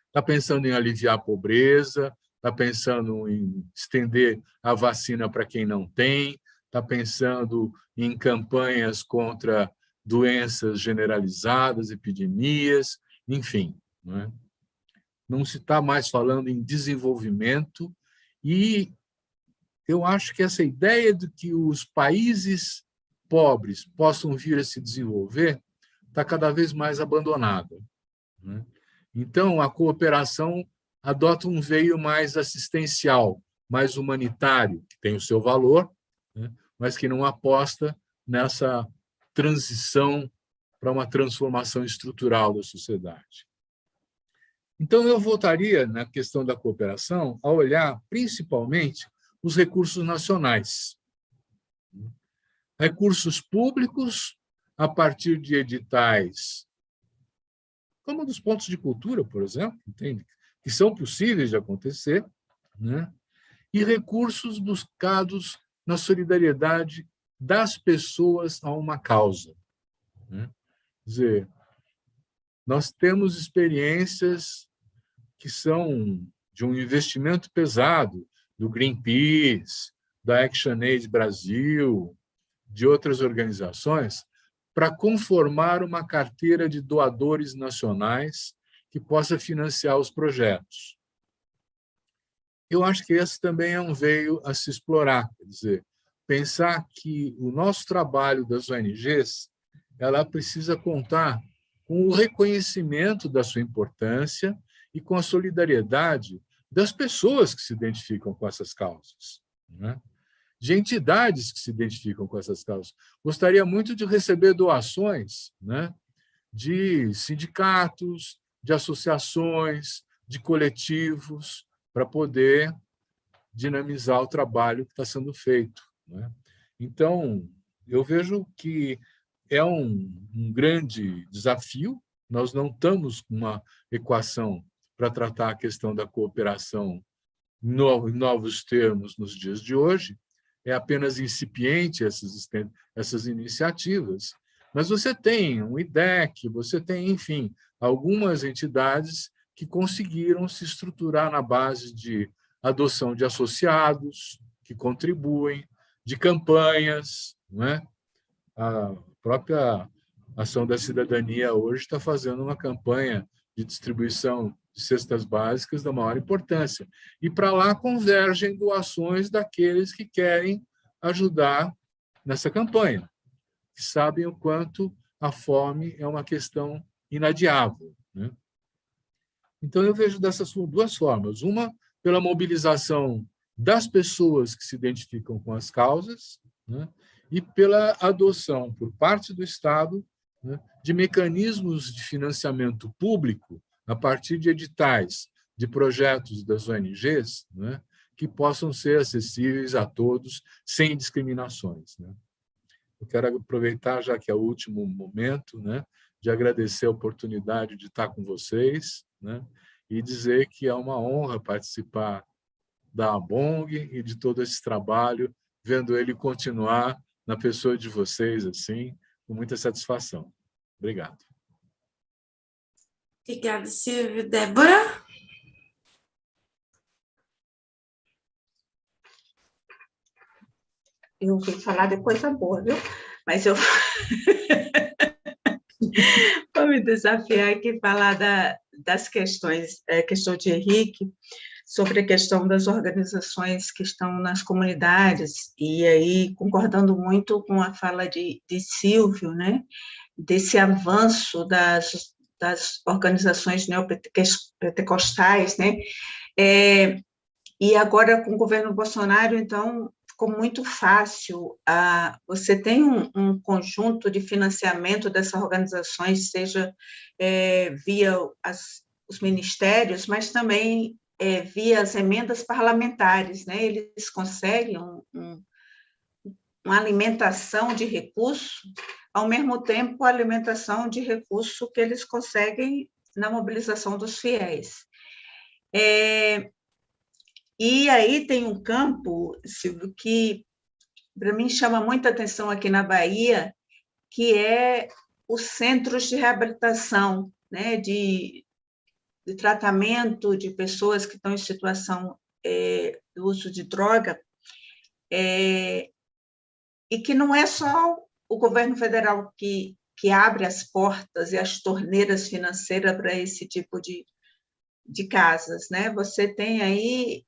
Está pensando em aliviar a pobreza, está pensando em estender a vacina para quem não tem, está pensando em campanhas contra doenças generalizadas, epidemias, enfim, não é? Não se está mais falando em desenvolvimento, e eu acho que essa ideia de que os países pobres possam vir a se desenvolver está cada vez mais abandonada, né? Então, a cooperação adota um veio mais assistencial, mais humanitário, que tem o seu valor, né, mas que não aposta nessa transição para uma transformação estrutural da sociedade. Então, eu voltaria, na questão da cooperação, a olhar principalmente os recursos nacionais. Recursos públicos, a partir de editais, como dos pontos de cultura, por exemplo, entende? Que são possíveis de acontecer, né? E recursos buscados na solidariedade das pessoas a uma causa, né? Quer dizer, nós temos experiências que são de um investimento pesado do Greenpeace, da ActionAid Brasil, de outras organizações, para conformar uma carteira de doadores nacionais que possa financiar os projetos. Eu acho que esse também é um veio a se explorar, quer dizer, pensar que o nosso trabalho das ONGs, ela precisa contar com o reconhecimento da sua importância e com a solidariedade das pessoas que se identificam com essas causas, né? De entidades que se identificam com essas causas. Gostaria muito de receber doações, né, de sindicatos, de associações, de coletivos, para poder dinamizar o trabalho que está sendo feito, né? Então, eu vejo que é um grande desafio. Nós não estamos com uma equação para tratar a questão da cooperação em novos termos nos dias de hoje. É apenas incipiente essas iniciativas, Mas você tem um IDEC, você tem, enfim, algumas entidades que conseguiram se estruturar na base de adoção de associados, que contribuem, de campanhas, não é? A própria Ação da Cidadania hoje está fazendo uma campanha de distribuição de cestas básicas da maior importância. E para lá convergem doações daqueles que querem ajudar nessa campanha, que sabem o quanto a fome é uma questão inadiável, né? Então, eu vejo dessas duas formas. Uma, pela mobilização das pessoas que se identificam com as causas, né? E pela adoção por parte do Estado, né, de mecanismos de financiamento público a partir de editais de projetos das ONGs, né, que possam ser acessíveis a todos sem discriminações, né? Eu quero aproveitar, já que é o último momento, né, de agradecer a oportunidade de estar com vocês, né, e dizer que é uma honra participar da ABONG e de todo esse trabalho, vendo ele continuar na pessoa de vocês, assim, com muita satisfação. Obrigado. Obrigada, Silvio. Débora? Eu ouvi falar de coisa boa, viu? Mas eu vou me desafiar aqui e falar das questões, questão de Henrique, sobre a questão das organizações que estão nas comunidades, e aí concordando muito com a fala de Silvio, né, desse avanço das organizações neopentecostais, né, e agora com o governo Bolsonaro, então, ficou muito fácil, você tem um conjunto de financiamento dessas organizações, seja via os ministérios, mas também via as emendas parlamentares, né? Eles conseguem uma alimentação de recurso, ao mesmo tempo a alimentação de recurso que eles conseguem na mobilização dos fiéis. E aí tem um campo, Silvio, que para mim chama muita atenção aqui na Bahia, que é os centros de reabilitação, né, de tratamento de pessoas que estão em situação de uso de droga, e que não é só o governo federal que abre as portas e as torneiras financeiras para esse tipo de casas, né? Você tem aí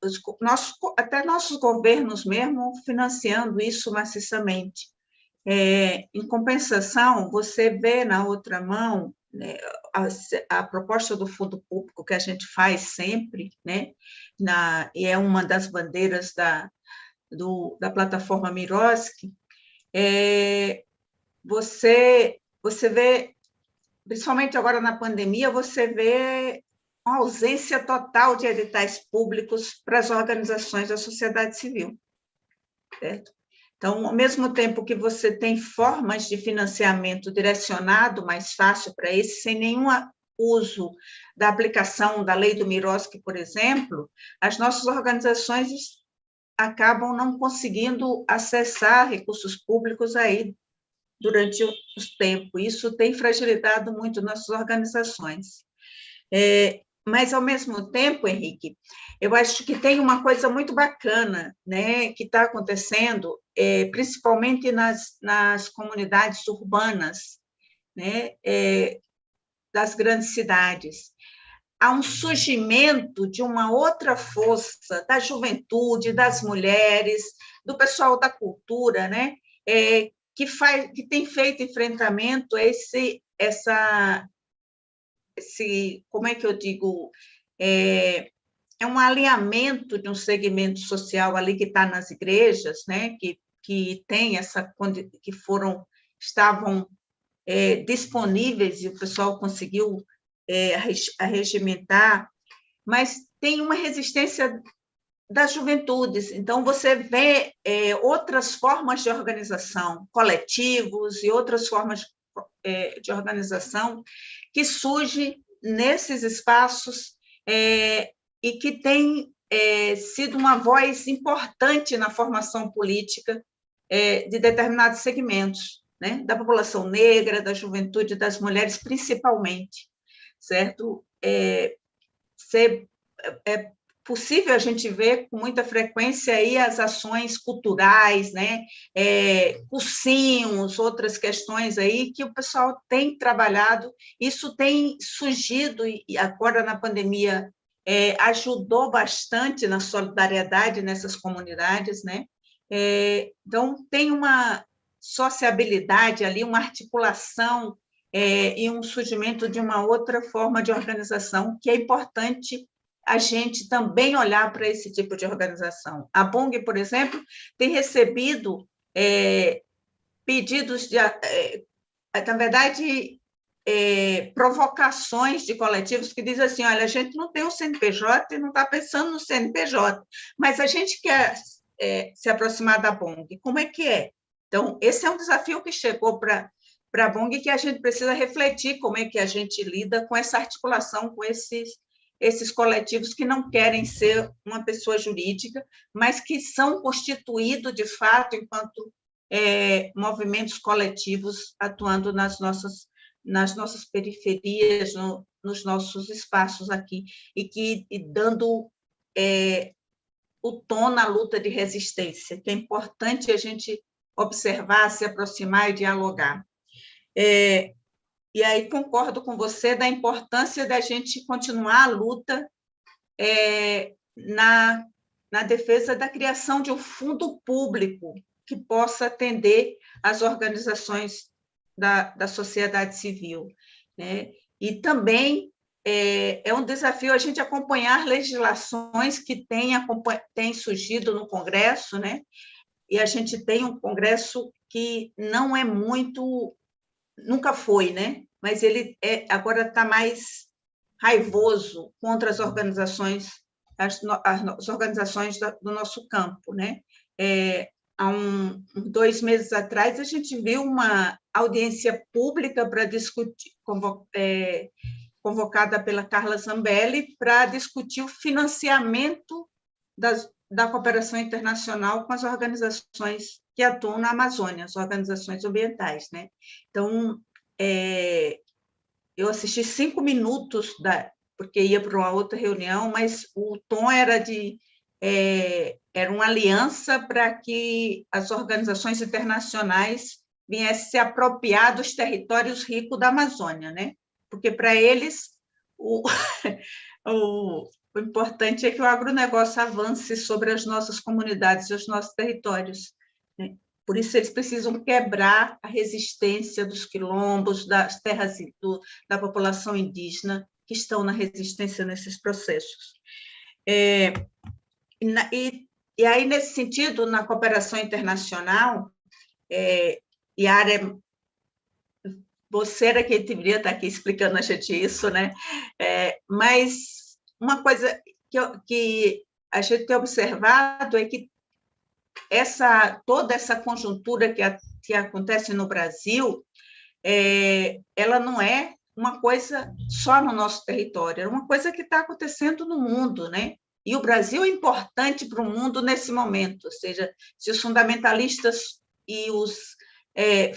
até nossos governos mesmo financiando isso maciçamente. Em compensação, você vê na outra mão, né, a proposta do fundo público que a gente faz sempre, né, e é uma das bandeiras da plataforma Miroski, você vê, principalmente agora na pandemia, você vê uma ausência total de editais públicos para as organizações da sociedade civil, certo? Então, ao mesmo tempo que você tem formas de financiamento direcionado mais fácil para esse, sem nenhum uso da aplicação da lei do Miroski, por exemplo, as nossas organizações acabam não conseguindo acessar recursos públicos aí durante o tempo. Isso tem fragilizado muito nossas organizações. Mas, ao mesmo tempo, Henrique, eu acho que tem uma coisa muito bacana, né, que está acontecendo, principalmente nas comunidades urbanas, né, das grandes cidades. Há um surgimento de uma outra força da juventude, das mulheres, do pessoal da cultura, né, que tem feito enfrentamento a como é que eu digo, é um alinhamento de um segmento social ali que está nas igrejas, né, que tem que estavam disponíveis e o pessoal conseguiu arregimentar, mas tem uma resistência das juventudes. Então, você vê outras formas de organização, coletivos e outras formas de organização que surge nesses espaços e que tem sido uma voz importante na formação política de determinados segmentos. né? Da população negra, da juventude, das mulheres, principalmente, certo? É possível a gente ver com muita frequência aí as ações culturais, né? Cursinhos, outras questões aí que o pessoal tem trabalhado. Isso tem surgido, e agora na pandemia ajudou bastante na solidariedade nessas comunidades, né? Então, tem uma sociabilidade ali, uma articulação e um surgimento de uma outra forma de organização que é importante a gente também olhar para esse tipo de organização. A BONG, por exemplo, tem recebido pedidos de, na verdade, provocações de coletivos que dizem assim, olha, a gente não tem o CNPJ e não está pensando no CNPJ, mas a gente quer se aproximar da BONG. Como é que é? Então, esse é um desafio que chegou para a BONG que a gente precisa refletir como é que a gente lida com essa articulação, com esses coletivos que não querem ser uma pessoa jurídica, mas que são constituídos, de fato, enquanto movimentos coletivos atuando nas nossas periferias, nos nossos espaços aqui, e dando o tom na luta de resistência, que é importante a gente observar, se aproximar e dialogar. E aí concordo com você da importância da gente continuar a luta na defesa da criação de um fundo público que possa atender as organizações da sociedade civil, né? E também é um desafio a gente acompanhar legislações que têm surgido no Congresso, né? E a gente tem um Congresso que não é muito, nunca foi, né? Mas ele agora está mais raivoso contra as organizações, as organizações do nosso campo, né? Há 2 meses atrás, a gente viu uma audiência pública para discutir, convocada pela Carla Zambelli, para discutir o financiamento da cooperação internacional com as organizações que atuam na Amazônia, as organizações ambientais, né? Então, eu assisti 5 minutos, porque ia para uma outra reunião, mas o tom era era uma aliança para que as organizações internacionais viessem se apropriar dos territórios ricos da Amazônia, né? Porque, para eles, o importante é que o agronegócio avance sobre as nossas comunidades e os nossos territórios, né? Por isso, eles precisam quebrar a resistência dos quilombos, das terras da população indígena, que estão na resistência nesses processos. E aí, nesse sentido, na cooperação internacional, Yara, você era quem deveria estar aqui explicando a gente isso, né? Mas uma coisa que a gente tem observado é que toda essa conjuntura que acontece no Brasil, ela não é uma coisa só no nosso território, é uma coisa que está acontecendo no mundo, né? E o Brasil é importante para o mundo nesse momento, ou seja, se os fundamentalistas e os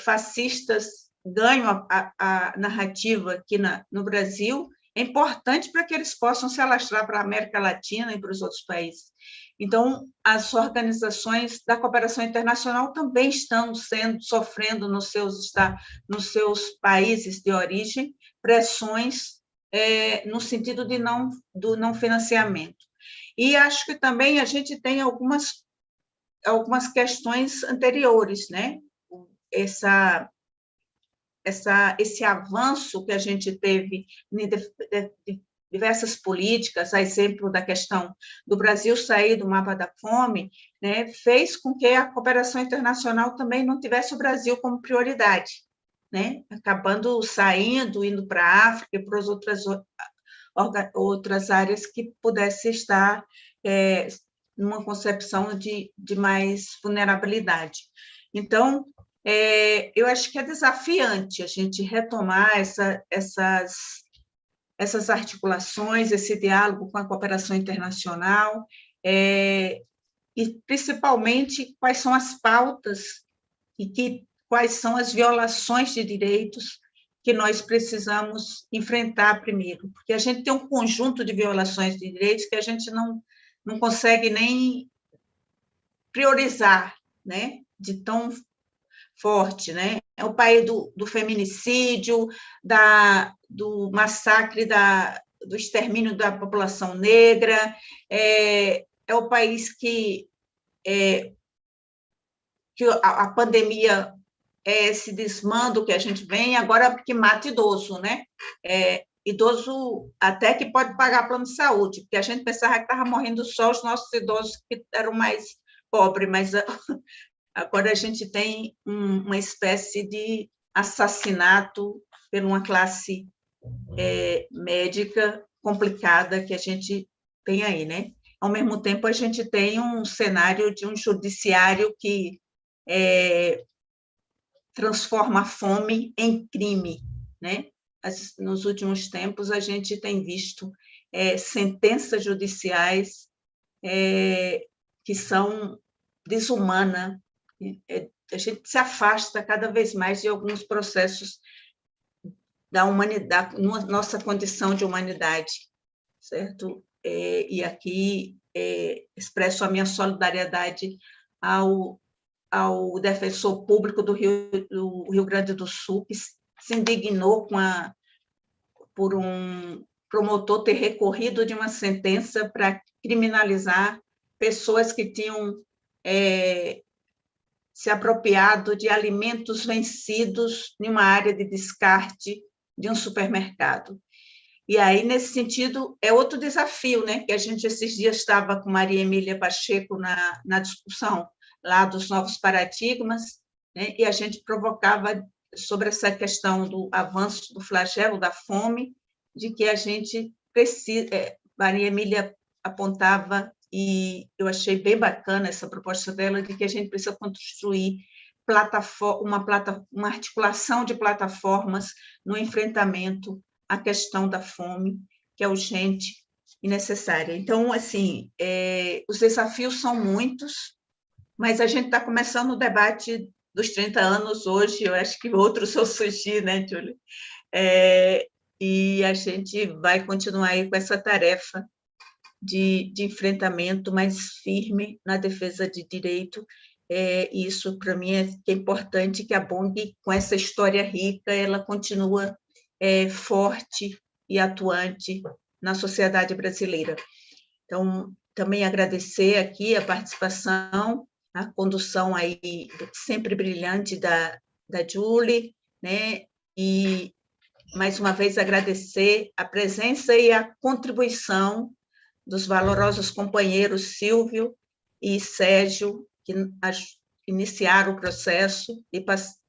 fascistas ganham a narrativa aqui no Brasil, é importante para que eles possam se alastrar para a América Latina e para os outros países. Então, as organizações da cooperação internacional também estão sofrendo nos seus países de origem pressões no sentido do não financiamento. E acho que também a gente tem algumas questões anteriores, né? Esse avanço que a gente teve em diversas políticas, a exemplo da questão do Brasil sair do mapa da fome, né, fez com que a cooperação internacional também não tivesse o Brasil como prioridade, né, acabando indo para a África e para as outras áreas que pudesse estar numa concepção de mais vulnerabilidade. Então, eu acho que é desafiante a gente retomar essas articulações, esse diálogo com a cooperação internacional, e, principalmente, quais são as pautas e que quais são as violações de direitos que nós precisamos enfrentar primeiro, porque a gente tem um conjunto de violações de direitos que a gente não consegue nem priorizar, né, de tão forte, né? É o país do feminicídio, do massacre, do extermínio da população negra, é o país que a pandemia é esse desmando que a gente vem, agora que mata idoso, né? Idoso até que pode pagar plano de saúde, porque a gente pensava que estava morrendo só os nossos idosos que eram mais pobres, mas agora a gente tem uma espécie de assassinato por uma classe médica complicada que a gente tem aí, né? Ao mesmo tempo, a gente tem um cenário de um judiciário que transforma a fome em crime, né? Nos últimos tempos, a gente tem visto sentenças judiciais que são desumanas. A gente se afasta cada vez mais de alguns processos da humanidade, nossa condição de humanidade, certo? E aqui expresso a minha solidariedade ao defensor público do Rio Grande do Sul, que se indignou por um promotor ter recorrido de uma sentença para criminalizar pessoas que tinham se apropriado de alimentos vencidos em uma área de descarte de um supermercado. E aí, nesse sentido, é outro desafio, né? Que a gente, esses dias, estava com Maria Emília Pacheco na discussão lá dos novos paradigmas, né? E a gente provocava sobre essa questão do avanço do flagelo da fome, de que a gente precisa... Maria Emília apontava, e eu achei bem bacana essa proposta dela, de que a gente precisa construir uma articulação de plataformas no enfrentamento à questão da fome, que é urgente e necessária. Então, assim, os desafios são muitos, mas a gente está começando o debate dos 30 anos hoje, eu acho que outros vão surgir, né, Júlia? E a gente vai continuar aí com essa tarefa de enfrentamento mais firme na defesa de direito. Isso, para mim, é importante que a BONG, com essa história rica, ela continua forte e atuante na sociedade brasileira. Então, também agradecer aqui a participação, a condução aí sempre brilhante da Julie, né? E, mais uma vez, agradecer a presença e a contribuição dos valorosos companheiros Silvio e Sérgio, que iniciaram o processo e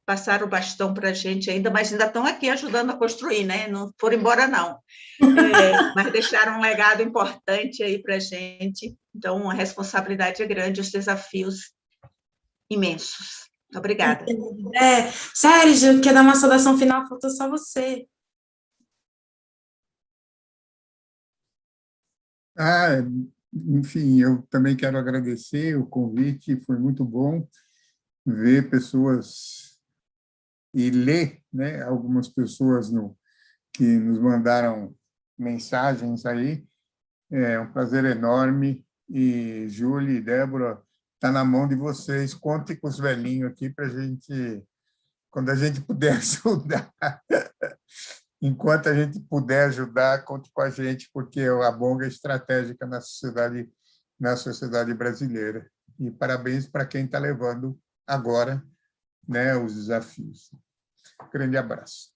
passaram o bastão para a gente ainda, mas ainda estão aqui ajudando a construir, né? Não foram embora, não. Mas deixaram um legado importante aí para a gente. Então, a responsabilidade é grande, os desafios imensos. Obrigada. Sérgio, quer dar uma saudação final? Faltou só você. Enfim, eu também quero agradecer o convite, foi muito bom ver pessoas e ler, né, algumas pessoas que nos mandaram mensagens aí. É um prazer enorme. E Júlia e Débora, está na mão de vocês. Conte com os velhinhos aqui para a gente, quando a gente puder ajudar. Enquanto a gente puder ajudar, conte com a gente, porque a BONG é estratégica na sociedade brasileira. E parabéns para quem está levando agora, né, os desafios. Grande abraço.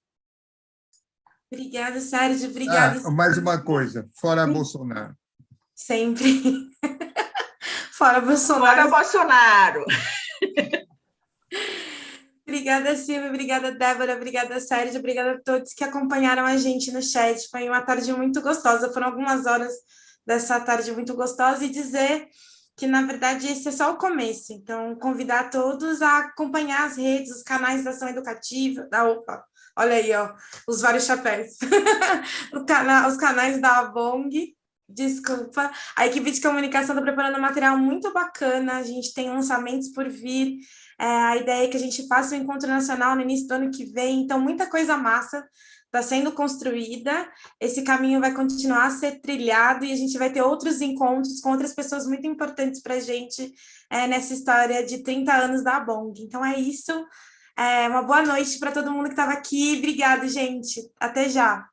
Obrigada, Sérgio. Obrigada. Mais uma coisa, fora Bolsonaro. Sempre. Fora Bolsonaro. Fora Bolsonaro. Obrigada, Silvia, obrigada, Débora, obrigada, Sérgio, obrigada a todos que acompanharam a gente no chat. Foi uma tarde muito gostosa, foram algumas horas dessa tarde muito gostosa, e dizer que, na verdade, esse é só o começo. Então, convidar todos a acompanhar as redes, os canais da ação educativa, olha aí, ó, os vários chapéus, os canais da BONG. Desculpa, a equipe de comunicação está preparando um material muito bacana, a gente tem lançamentos por vir, A ideia é que a gente faça o encontro nacional no início do ano que vem, então muita coisa massa está sendo construída, esse caminho vai continuar a ser trilhado e a gente vai ter outros encontros com outras pessoas muito importantes para a gente nessa história de 30 anos da ABONG. Então é isso, uma boa noite para todo mundo que estava aqui, obrigada, gente, até já.